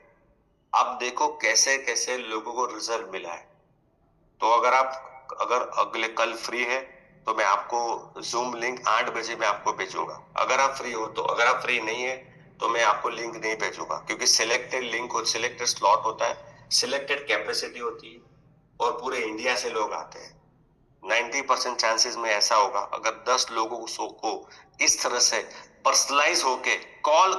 Speaker 1: आप देखो कैसे कैसे लोगों को रिजल्ट मिला है। तो अगर अगले कल फ्री है तो मैं आपको जूम लिंक 8 बजे मैं आपको भेजूंगा, अगर आप फ्री हो तो। अगर आप फ्री नहीं है तो मैं आपको लिंक नहीं भेजूंगा, क्योंकि सिलेक्टेड लिंक और सिलेक्टेड स्लॉट होता है, सिलेक्टेड कैपेसिटी होती है और पूरे इंडिया से लोग आते हैं। 90% चांसेस में ऐसा होगा, अगर 10 लोगों को इस तरह से पर्सनलाइज होके कॉल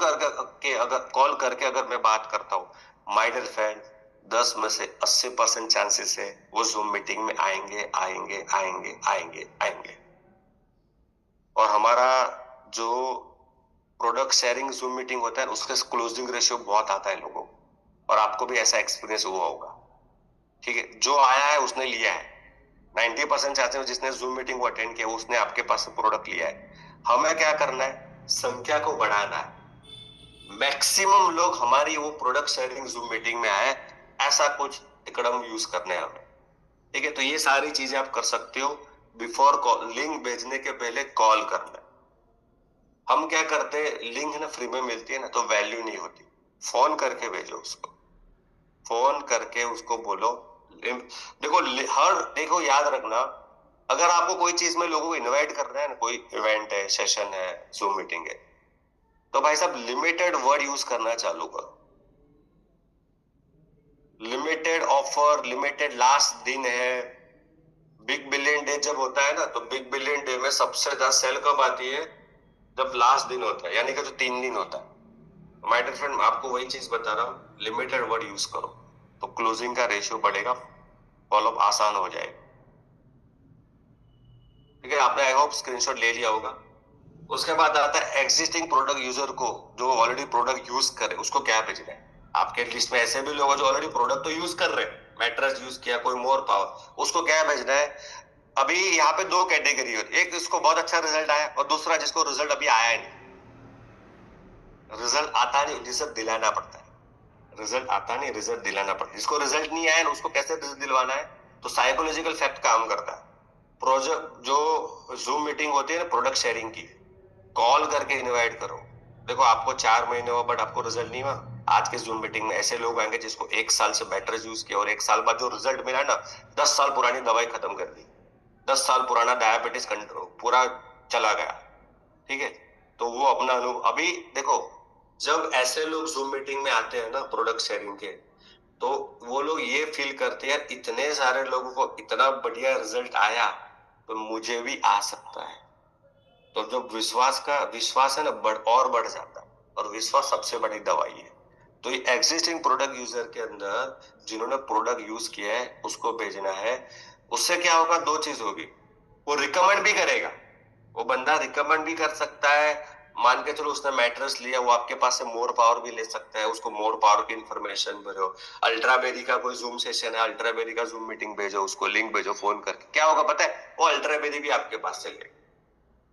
Speaker 1: करके अगर मैं बात करता हूँ, माय डियर फ्रेंड, 10 में से 80% चांसेस है वो जूम मीटिंग में आएंगे आएंगे आएंगे आएंगे आएंगे। और हमारा जो प्रोडक्ट शेयरिंग जूम मीटिंग होता है उसका क्लोजिंग रेशियो बहुत आता है लोगों को, और आपको भी ऐसा एक्सपीरियंस हुआ होगा। ठीक है, जो आया है उसने लिया है। 90% चाहते हो जिसने जूम मीटिंग को अटेंड किया उसने आपके पास से प्रोडक्ट लिया है। हमें क्या करना है, संख्या को बढ़ाना है, मैक्सिमम लोग हमारी वो प्रोडक्ट शेयरिंग जूम मीटिंग में आए, ऐसा कुछ कदम यूज करने हैं हमें। ठीक है, तो ये सारी चीजें आप कर सकते हो। बिफोर कॉल, लिंक भेजने के पहले कॉल करना। हम क्या करते हैं, लिंक ना फ्री में मिलती है ना तो वैल्यू नहीं होती, फोन करके भेजो उसको, फोन करके उसको बोलो। देखो याद रखना, अगर आपको कोई चीज में लोगों को इनवाइट करना है ना, कोई इवेंट है, सेशन है, जूम मीटिंग है, तो भाई साहब लिमिटेड वर्ड यूज करना चालू करो। लिमिटेड ऑफर, लिमिटेड लास्ट दिन है। बिग बिलियन डे जब होता है ना, तो बिग बिलियन डे में सबसे ज्यादा सेल कब आती है, जब लास्ट दिन होता है, यानी कि जो 3 दिन होता है। माय डियर फ्रेंड, आपको वही चीज बता रहा हूँ, लिमिटेड वर्ड यूज करो तो क्लोजिंग का रेशियो बढ़ेगा, फॉलोअप आसान हो जाएगा। ठीक है, आपने आई होप स्क्रीनशॉट ले लिया होगा। उसके बाद आता है एग्जिस्टिंग प्रोडक्ट यूजर को, जो ऑलरेडी प्रोडक्ट यूज करे उसको क्या भेजना है। आपके लिस्ट में ऐसे भी लोग हैं जो ऑलरेडी प्रोडक्ट तो यूज कर रहे हैं, मैट्रेस यूज किया, कोई मोर पावर, उसको क्या भेजना है। अभी यहाँ पे 2 कैटेगरी होती है, एक जिसको बहुत अच्छा रिजल्ट आया और दूसरा जिसको रिजल्ट अभी आया नहीं। रिजल्ट आता नहीं, रिजल्ट दिलाना पड़ता है। रिजल्ट आता नहीं, रिजल्ट दिलाना पड़ता है। जिसको रिजल्ट नहीं आया ना उसको कैसे रिजल्ट दिलवाना है, तो साइकोलॉजिकल फैक्ट काम करता है। प्रोजेक्ट जो जूम मीटिंग होती है ना प्रोडक्ट शेयरिंग की, कॉल करके इनवाइट करो। देखो आपको 4 महीने हुआ बट आपको रिजल्ट नहीं हुआ, आज के जूम मीटिंग में ऐसे लोग आएंगे जिसको 1 साल से बेटर यूज किया और 1 साल बाद जो रिजल्ट मिला ना, 10 साल पुरानी दवाई खत्म कर दी, 10 साल पुराना डायबिटीज कंट्रोल पूरा चला गया। ठीक है, तो वो अपना अनुभव अभी देखो, जब ऐसे लोग जूम मीटिंग में आते हैं ना प्रोडक्ट शेयरिंग के, तो वो लोग ये फील करते हैं इतने सारे लोगों को इतना बढ़िया रिजल्ट आया तो मुझे भी आ सकता है। तो जो विश्वास है ना बढ़ जाता है, और विश्वास सबसे बड़ी दवाई है। तो ये एग्जिस्टिंग प्रोडक्ट यूजर के अंदर जिन्होंने प्रोडक्ट यूज किया है उसको भेजना है। उससे क्या होगा, 2 चीज होगी, वो रिकमेंड भी करेगा, वो बंदा रिकमेंड भी कर सकता है। मान के चलो उसने मैट्रेस लिया, वो आपके पास से मोर पावर भी ले सकता है, उसको मोर पावर की इंफॉर्मेशन भेजो। अल्ट्राबेरी का कोई जूम सेशन है, अल्ट्राबेरी का जूम मीटिंग भेजो, उसको लिंक भेजो फोन करके, क्या होगा पता है, वो अल्ट्राबेरी भी आपके पास से ले।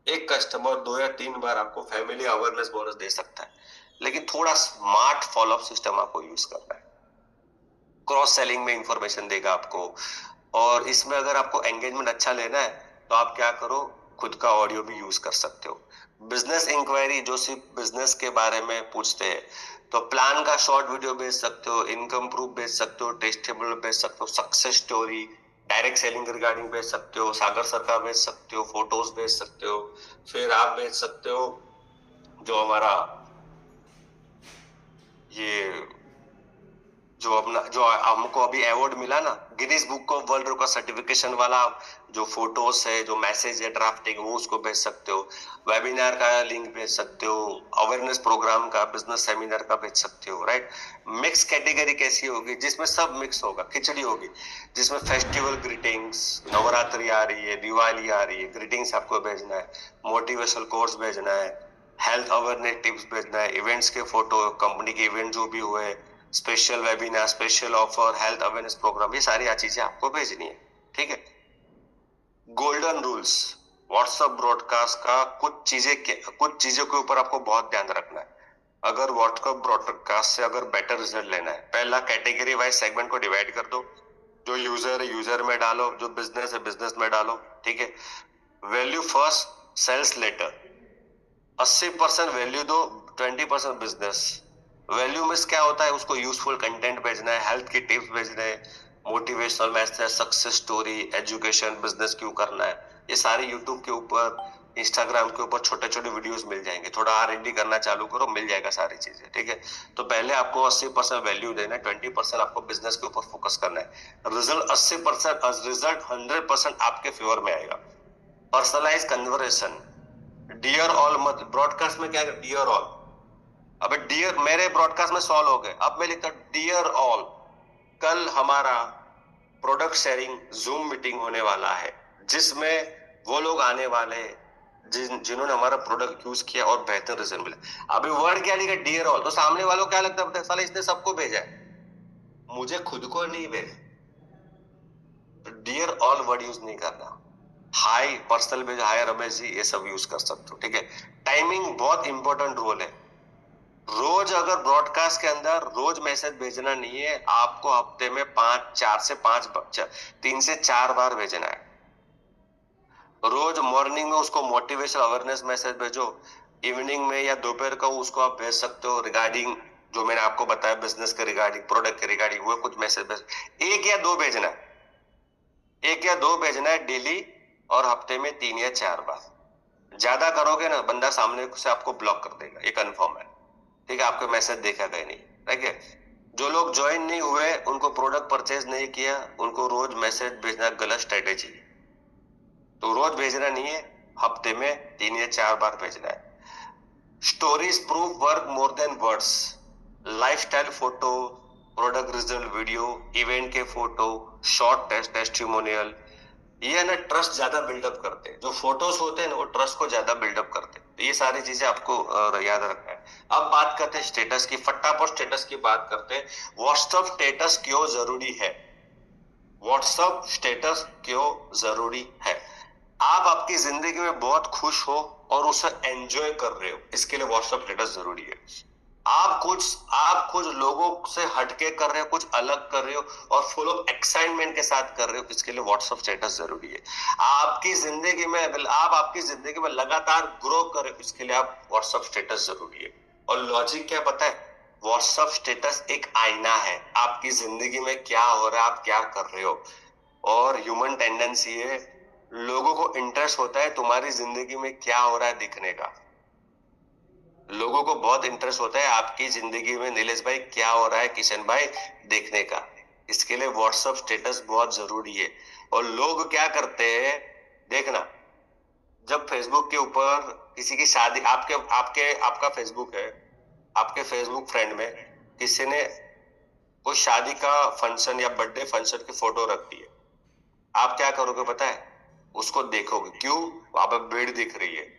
Speaker 1: एक कस्टमर 2 या 3 बार आपको फैमिली अवेयरनेस बोनस दे सकता है, लेकिन थोड़ा स्मार्ट फॉलोअप सिस्टम आपको यूज करना है। क्रॉस सेलिंग में इंफॉर्मेशन देगा आपको। और इसमें अगर आपको एंगेजमेंट अच्छा लेना है तो आप क्या करो, खुद का ऑडियो भी यूज कर सकते हो। बिजनेस इंक्वायरी जो सिर्फ बिजनेस के बारे में पूछते हैं, तो प्लान का शॉर्ट वीडियो भेज सकते हो, इनकम प्रूफ भेज सकते हो, टेस्टेबल भेज सकते हो, success story, direct selling regarding भेज सकते हो, सागर सर का भेज सकते हो, फोटोज भेज सकते हो। फिर आप भेज सकते हो जो हमारा ये जो अपना जो हमको अभी अवार्ड मिला ना Guinness book of world record certification वाला, जो फोटोज है, जो मैसेज है, ड्राफ्टिंग, वो उसको भेज सकते हो। वेबिनार का लिंक भेज सकते हो, अवेयरनेस प्रोग्राम का, बिजनेस सेमिनार का भेज सकते हो। राइट, मिक्स कैटेगरी कैसी होगी, जिसमें सब मिक्स होगा, खिचड़ी होगी, जिसमें फेस्टिवल ग्रीटिंग्स, नवरात्रि आ रही है, दिवाली आ रही है, ग्रीटिंग्स आपको भेजना है, मोटिवेशनल कोर्स भेजना है, हेल्थ अवेयरनेस टिप्स भेजना है, इवेंट्स के फोटो, कंपनी के इवेंट जो भी हुए, special webinar, special offer, health awareness program, ये सारी चीजें आपको भेजनी है। ठीक है। गोल्डन रूल्स व्हाट्सएप ब्रॉडकास्ट का, कुछ चीजों के ऊपर आपको बहुत ध्यान रखना है। अगर व्हाट्सएप ब्रॉडकास्ट से अगर बेटर रिजल्ट लेना है, पहला कैटेगरी वाइज सेगमेंट को डिवाइड कर दो। जो यूजर है यूजर में डालो, जो बिजनेस है बिजनेस में डालो। ठीक है। Value first, sales later. 80% value दो, 20% बिजनेस। वैल्यू में क्या होता है, उसको यूजफुल कंटेंट भेजना है, हेल्थ की टिप्स भेजने हैं, motivational message, success story, education, business क्यों करना है, ये सारे यूट्यूब के ऊपर, इंस्टाग्राम के ऊपर छोटे छोटे वीडियोस मिल जाएंगे। थोड़ा R&D करना चालू करो, मिल जाएगा सारी चीजें। ठीक है। तो पहले आपको 80% वैल्यू देना है, 20% आपको बिजनेस के ऊपर फोकस करना है। रिजल्ट 80%, रिजल्ट 100% आपके फेवर में आएगा। पर्सनलाइज कन्वर्सेशन, डियर ऑल मत ब्रॉडकास्ट में क्या है, डियर ऑल। अबे डियर, मेरे ब्रॉडकास्ट में 100 लोग हैं, अब मैं लिखता हूं डियर ऑल, कल हमारा प्रोडक्ट शेयरिंग जूम मीटिंग होने वाला है, जिसमें वो लोग आने वाले हैं जिन्होंने हमारा प्रोडक्ट यूज किया और बेहतर रिजल्ट मिला। अभी वर्ड क्या लिखा, डियर ऑल, तो सामने वालों को क्या लगता है, साला इसने सबको भेजा है, मुझे खुद को नहीं भेजा। डियर ऑल वर्ड यूज नहीं करना। हाय पर्सनल में हाय रमेश जी, ये सब यूज कर सकते हो। ठीक है। टाइमिंग बहुत इंपॉर्टेंट रोल है। रोज अगर ब्रॉडकास्ट के अंदर रोज मैसेज भेजना नहीं है आपको, हफ्ते में 3 से 4 बार भेजना है। रोज मॉर्निंग में उसको मोटिवेशन अवेयरनेस मैसेज भेजो, इवनिंग में या दोपहर को उसको आप भेज सकते हो रिगार्डिंग जो मैंने आपको बताया, बिजनेस के रिगार्डिंग, प्रोडक्ट के रिगार्डिंग, वो कुछ मैसेज भेज, 1 या 2 भेजना है, 1 या 2 भेजना है डेली, और हफ्ते में 3 या 4 बार। ज्यादा करोगे ना, बंदा सामने से आपको ब्लॉक कर देगा, ये कंफर्म है। ठीक है। आपके मैसेज देखा गया नहीं। ठीक है। जो लोग ज्वाइन नहीं हुए, उनको प्रोडक्ट परचेज नहीं किया, उनको रोज मैसेज भेजना गलत स्ट्रेटेजी। तो रोज भेजना नहीं है, हफ्ते में 3 या 4 बार भेजना है। Stories prove work more than words. Lifestyle photo, product result video, event के फोटो, शॉर्ट टेस्टिमोनियल, ये है ना, ट्रस्ट ज्यादा बिल्डअप करते हैं। जो फोटोज होते हैं ना, वो ट्रस्ट को ज्यादा बिल्डअप करते हैं। तो ये सारी चीजें आपको याद रखना है। अब बात करते हैं स्टेटस की, फटाफट स्टेटस की बात करते हैं। व्हाट्सएप स्टेटस क्यों जरूरी है? व्हाट्सएप स्टेटस क्यों जरूरी है? आप आपकी जिंदगी में बहुत खुश हो और उसे एंजॉय कर रहे हो, इसके लिए व्हाट्सएप स्टेटस जरूरी है। आप कुछ लोगों से हटके कर रहे हो, कुछ अलग कर रहे हो और फुल ऑफ एक्साइटमेंट के साथ कर रहे हो, इसके लिए व्हाट्सएप स्टेटस जरूरी है। आप आपकी जिंदगी में लगातार ग्रो कर रहे हो, इसके लिए आप व्हाट्सएप स्टेटस जरूरी है। और लॉजिक क्या पता है? व्हाट्सएप स्टेटस एक आईना है, आपकी जिंदगी में क्या हो रहा है, आप क्या कर रहे हो। और ह्यूमन टेंडेंसी है, लोगों को इंटरेस्ट होता है तुम्हारी जिंदगी में क्या हो रहा है दिखने का। लोगों को बहुत इंटरेस्ट होता है आपकी जिंदगी में नीलेश भाई क्या हो रहा है, किशन भाई देखने का। इसके लिए व्हाट्सएप स्टेटस बहुत जरूरी है। और लोग क्या करते हैं, देखना, जब फेसबुक के ऊपर किसी की शादी, आपके आपके आपका फेसबुक है, आपके फेसबुक फ्रेंड में किसी ने कोई शादी का फंक्शन या बर्थडे फंक्शन की फोटो रख दी है, आप क्या करोगे पता है? उसको देखोगे। क्यों? वहां पर भीड़ दिख रही है,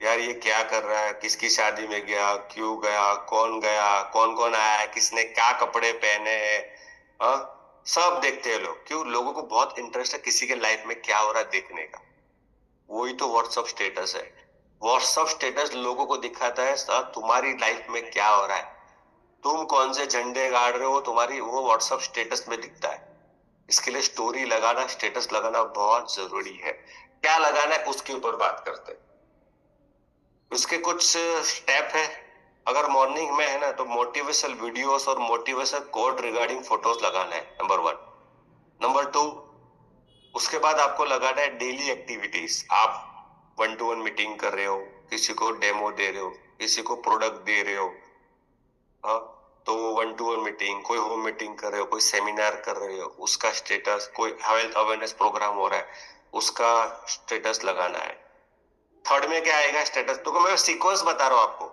Speaker 1: यार ये क्या कर रहा है, किसकी शादी में गया, कौन कौन आया है, किसने क्या कपड़े पहने हैं, सब देखते हैं लोग। क्यों? लोगों को बहुत इंटरेस्ट है किसी के लाइफ में क्या हो रहा है देखने का। वही तो व्हाट्सएप स्टेटस है। व्हाट्सएप स्टेटस लोगों को दिखाता है सर तुम्हारी लाइफ में क्या हो रहा है, तुम कौन से झंडे गाड़ रहे हो, तुम्हारी वो व्हाट्सएप स्टेटस में दिखता है। इसके लिए स्टोरी लगाना, स्टेटस लगाना बहुत जरूरी है। क्या लगाना है उसके ऊपर बात करते हैं। उसके कुछ स्टेप है। अगर मॉर्निंग में है ना, तो मोटिवेशनल वीडियोस और मोटिवेशनल कोट रिगार्डिंग फोटोज लगाना है, नंबर 1। नंबर 2, उसके बाद आपको लगाना है डेली एक्टिविटीज। आप 1-to-1 मीटिंग कर रहे हो, किसी को डेमो दे रहे हो, किसी को प्रोडक्ट दे रहे हो, हाँ, तो 1-to-1 मीटिंग, कोई होम मीटिंग कर रहे हो, कोई सेमिनार कर रहे हो, उसका स्टेटस, कोई हेल्थ अवेयरनेस प्रोग्राम हो रहा है, उसका स्टेटस लगाना है। थर्ड में क्या आएगा स्टेटस, तो मैं सीक्वेंस बता रहा हूँ आपको।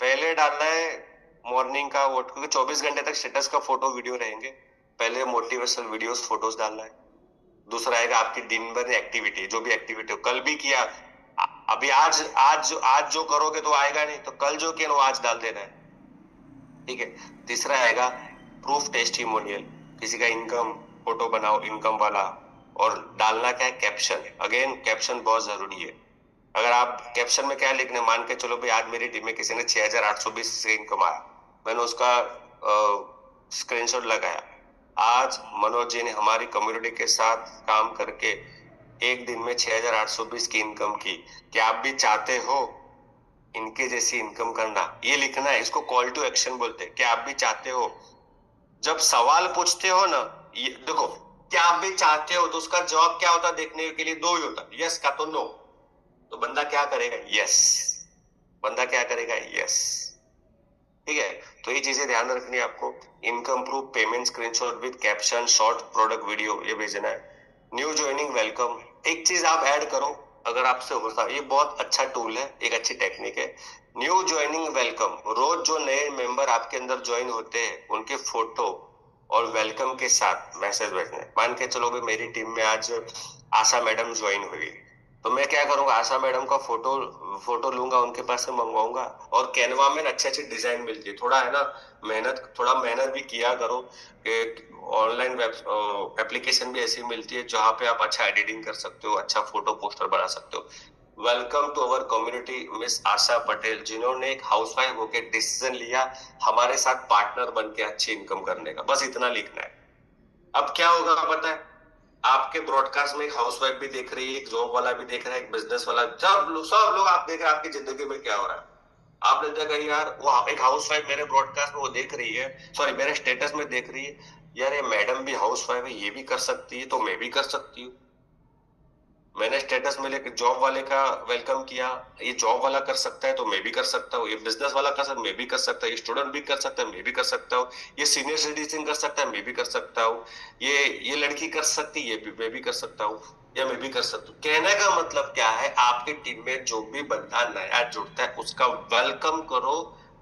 Speaker 1: पहले डालना है मॉर्निंग का वो, क्योंकि 24 घंटे तक स्टेटस का फोटो वीडियो रहेंगे। पहले मोटिवेशनल वीडियोस फोटोज डालना है। दूसरा आएगा आपकी दिन भर एक्टिविटी, जो भी एक्टिविटी हो, कल भी किया, अभी आज जो करोगे तो आएगा नहीं, तो कल जो किया वो आज डाल देना है। ठीक है। तीसरा आएगा प्रूफ टेस्टिमोनियल, किसी का इनकम फोटो बनाओ इनकम वाला, और डालना क्या है, कैप्शन। अगेन कैप्शन बहुत जरूरी है। अगर आप कैप्शन में क्या लिखने, मान के चलो भाई आज मेरी टीम में किसी ने 6,820 से इनकम आया, मैंने उसका स्क्रीनशॉट लगाया, आज मनोज जी ने हमारी कम्युनिटी के साथ काम करके एक दिन में 6,820 की इनकम की, क्या आप भी चाहते हो इनके जैसी इनकम करना, ये लिखना है। इसको कॉल टू एक्शन बोलते हैं, क्या आप भी चाहते हो। जब सवाल पूछते हो ना, ये देखो, क्या आप भी चाहते हो, तो उसका जवाब क्या होता है देखने के लिए, दो ही होता, यस का तो नो। तो बंदा क्या करेगा, यस। बंदा क्या करेगा, यस। ठीक है। तो ये चीजें ध्यान रखनी है आपको। Income proof, payment screenshot with caption, short product video, ये भेजना है। न्यू ज्वाइनिंग वेलकम, एक चीज आप ऐड करो अगर आपसे होता, ये बहुत अच्छा टूल है, एक अच्छी टेक्निक है। न्यू ज्वाइनिंग वेलकम, रोज जो नए मेंबर आपके अंदर ज्वाइन होते हैं उनके फोटो और वेलकम के साथ मैसेज भेजने। मान के चलो भाई मेरी टीम में आज आशा मैडम ज्वाइन हुई, तो मैं क्या करूंगा, आशा मैडम का फोटो फोटो लूंगा, उनके पास से मंगवाऊंगा। और कैनवा में अच्छी अच्छी डिजाइन मिलती है, थोड़ा है ना थोड़ा मेहनत भी किया करो। ऑनलाइन वेब एप्लीकेशन भी ऐसी मिलती है जहाँ पे आप अच्छा एडिटिंग कर सकते हो, अच्छा फोटो पोस्टर बना सकते हो। Welcome to our community miss Asha Patel, जिन्होंने एक हाउसवाइफ होकर डिसीजन लिया हमारे साथ पार्टनर बन के अच्छी इनकम करने का, बस इतना लिखना है। अब क्या होगा पता है, आपके ब्रॉडकास्ट में एक हाउसवाइफ भी देख रही है, एक जॉब वाला भी देख रहा है, एक बिजनेस वाला, सब लोग आप देख रहे हैं आपकी जिंदगी में क्या हो रहा है। आपने देखा यार वो एक हाउसवाइफ मेरे ब्रॉडकास्ट में वो देख रही है, सॉरी मेरे स्टेटस में देख रही है, यार ये मैडम भी हाउसवाइफ है, ये भी कर सकती है तो मैं भी कर सकती हूँ। मैंने स्टेटस में लेकर जॉब वाले का वेलकम किया, ये जॉब वाला कर सकता है तो मैं भी कर सकता हूँ, ये बिजनेस वाला कर सकता है मैं भी कर सकता हूँ, ये स्टूडेंट भी कर सकता है मैं भी कर सकता हूँ, ये सीनियर सिटीजन कर सकता है मैं भी कर सकता हूँ, ये लड़की कर सकती है मैं भी कर सकता हूँ, या मैं भी कर सकता हूँ। कहने का मतलब क्या है, आपकी टीम में जो भी बंदा नया जुड़ता है उसका वेलकम करो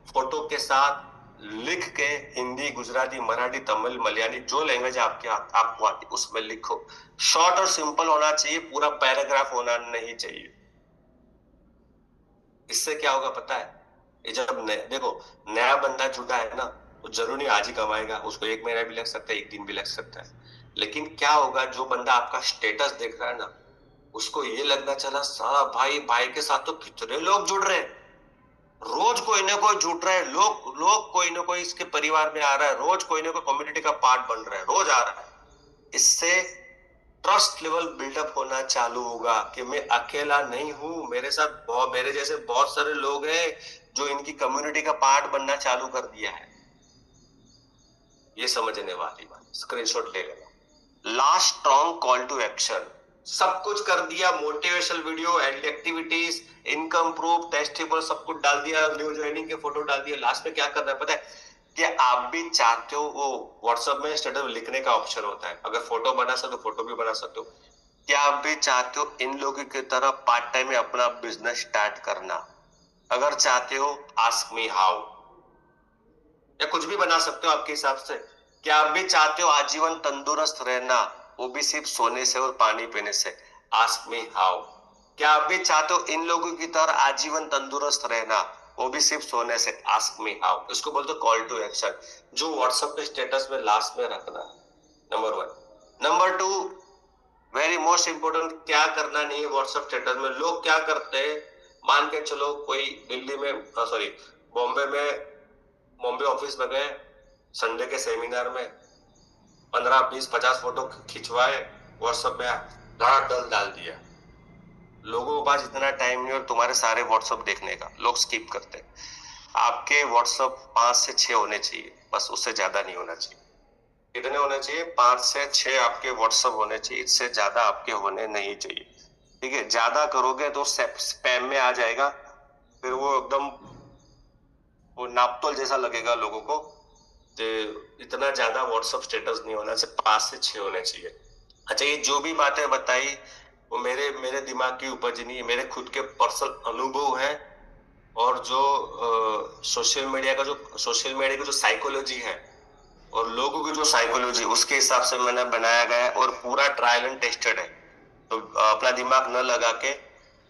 Speaker 1: फोटो के साथ, लिख के, हिंदी गुजराती मराठी तमिल मलयाली जो लैंग्वेज आपको आती उसमें लिखो। शॉर्ट और सिंपल होना चाहिए, पूरा पैराग्राफ होना नहीं चाहिए। इससे क्या होगा पता है, ये जब देखो नया बंदा जुड़ा है ना, तो जरूर नहीं आज ही कमाएगा, उसको एक महीना भी लग सकता है, एक दिन भी लग सकता है। लेकिन क्या होगा, जो बंदा आपका स्टेटस देख रहा है ना, उसको ये लगना चला साला भाई भाई के साथ तो कितने लोग जुड़ रहे हैं, रोज कोई ना कोई जुड़ रहा है, लोग लोग कोई ना कोई इसके परिवार में आ रहा है, रोज कोई ना कोई कम्युनिटी का पार्ट बन रहा है, रोज आ रहा है। इससे ट्रस्ट लेवल बिल्डअप होना चालू होगा कि मैं अकेला नहीं हूं, मेरे साथ मेरे जैसे बहुत सारे लोग हैं जो इनकी कम्युनिटी का पार्ट बनना चालू कर दिया है। ये समझने वाली बात, स्क्रीनशॉट ले लेना। Last strong call to action, सब कुछ कर दिया, motivational video and activities, income proof, testable, सब कुछ डाल दिया, न्यू ज्वाइनिंग के फोटो डाल दिया। लास्ट में क्या करना है पता है, कि आप भी चाहते हो, वो व्हाट्सएप में स्टेटस लिखने का ऑप्शन होता है, अगर फोटो बना सकते हो फोटो भी बना सकते हो। क्या आप भी चाहते हो इन लोगों की तरह पार्ट टाइम में अपना बिजनेस स्टार्ट करना, अगर चाहते हो आस्क मी हाउ, या कुछ भी बना सकते हो आपके हिसाब से। क्या आप भी चाहते हो आजीवन तंदुरुस्त रहना, वो भी सिर्फ सोने से और पानी पीने से, आस्क मी हाउ। क्या आप भी चाहते हो इन लोगों की तरह आजीवन तंदुरुस्त रहना, वो भी सिर्फ सोने से, आस्क मी हाउ। इसको बोलते कॉल टू एक्शन, जो व्हाट्सएप पे स्टेटस में लास्ट में रखना है, number 1। Number 2, very most important, क्या करना नहीं है व्हाट्सएप स्टेटस में। लोग क्या करते हैं, मान के चलो कोई दिल्ली में, सॉरी बॉम्बे में, बॉम्बे ऑफिस में गए, संडे के सेमिनार में 15 20 50 फोटो खिंचवाए, व्हाट्सएप में धड़ाधड़ डाल दिया। लोगों के पास इतना टाइम नहीं और तुम्हारे सारे व्हाट्सएप देखने का, लोग स्किप करते हैं। आपके व्हाट्सएप 5 से 6 होने चाहिए, बस उससे ज्यादा नहीं होना चाहिए। कितने होने चाहिए, 5 से 6 आपके व्हाट्सएप होने चाहिए, इससे ज्यादा आपके होने नहीं चाहिए। ठीक है, ज्यादा करोगे तो स्पैम में आ जाएगा, फिर वो एकदम वो नापतोल जैसा लगेगा लोगों को। तो इतना ज्यादा व्हाट्सएप स्टेटस नहीं होना, सिर्फ 5 से 6 होने चाहिए। अच्छा, ये जो भी बातें बताई वो मेरे मेरे दिमाग की उपज नहीं है, मेरे खुद के पर्सनल अनुभव है, और जो सोशल मीडिया का जो साइकोलॉजी है और लोगों की जो साइकोलॉजी, उसके हिसाब से मैंने बनाया गया है, और पूरा ट्रायल एंड टेस्टेड है। तो अपना दिमाग न लगा के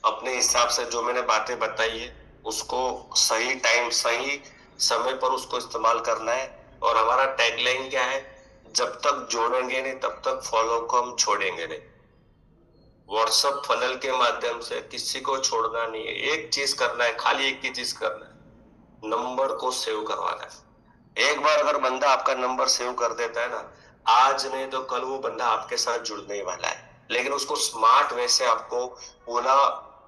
Speaker 1: अपने हिसाब से जो मैंने बातें बताई है उसको सही टाइम, सही समय पर उसको इस्तेमाल करना है। और हमारा टैगलाइन क्या है, जब तक जोड़ेंगे नहीं तब तक फॉलो को हम छोड़ेंगे नहीं। व्हाट्सएप फनल के माध्यम से किसी को छोड़ना नहीं है, एक चीज करना है, खाली एक ही चीज करना है, नंबर को सेव करवाना है। एक बार अगर बंदा आपका नंबर सेव कर देता है ना, आज नहीं तो कल वो बंदा आपके साथ जुड़ने ही वाला है। लेकिन उसको स्मार्ट वे से आपको पूरा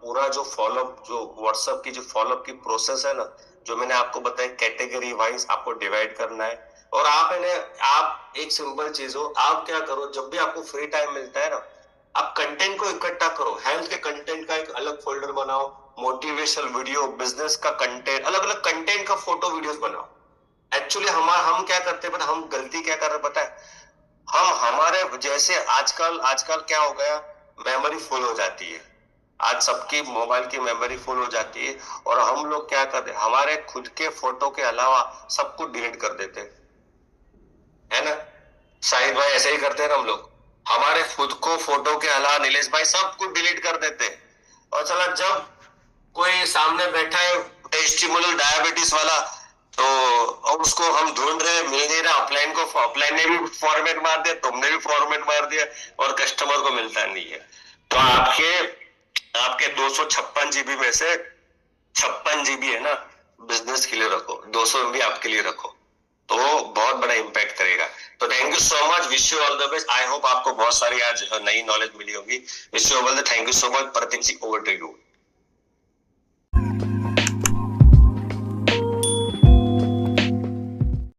Speaker 1: पूरा जो फॉलोअप, जो व्हाट्सएप की जो फॉलोअप की प्रोसेस है ना, जो मैंने आपको बताया, कैटेगरी वाइज आपको डिवाइड करना है। और आप है ना, आप एक सिंपल चीज हो, आप क्या करो, जब भी आपको फ्री टाइम मिलता है ना, आप कंटेंट को इकट्ठा करो। हेल्थ के कंटेंट का एक अलग फोल्डर बनाओ, मोटिवेशनल वीडियो, बिजनेस का कंटेंट, अलग अलग कंटेंट का फोटो वीडियोस बनाओ। एक्चुअली हम क्या करते हैं, हम गलती क्या कर रहे हैं पता है, हम हमारे जैसे आजकल आजकल क्या हो गया, मेमोरी फुल हो जाती है। आज सबकी मोबाइल की मेमोरी फुल हो जाती है, और हम लोग क्या करते हैं, हमारे खुद के फोटो के अलावा सब कुछ डिलीट कर देते हैं, है ना। शाहिद भाई ऐसे ही करते हैं ना हम लोग, हमारे खुद को फोटो के अलावा नीलेश भाई सब कुछ डिलीट कर देते हैं। और चला जब कोई सामने बैठा है टेस्टिमोनियल डायबिटीज वाला, तो अब उसको हम ढूंढ रहे हैं, मिल नहीं रहा, अपलाइन को, अपलाइन ने भी फॉर्मेट मार दिया, तुमने भी फॉर्मेट मार दिया, और कस्टमर को मिलता नहीं है। तो आपके आपके 256 GB में से 56 GB है ना, बिजनेस के लिए रखो, 200 MB आपके लिए रखो, तो बहुत बड़ा इम्पैक्ट करेगा। तो thank you so much, wish you all the best. I hope आपको बहुत सारी आज नई नॉलेज मिली होगी। Wish you all the, thank you so much. Prateek ji, over to you.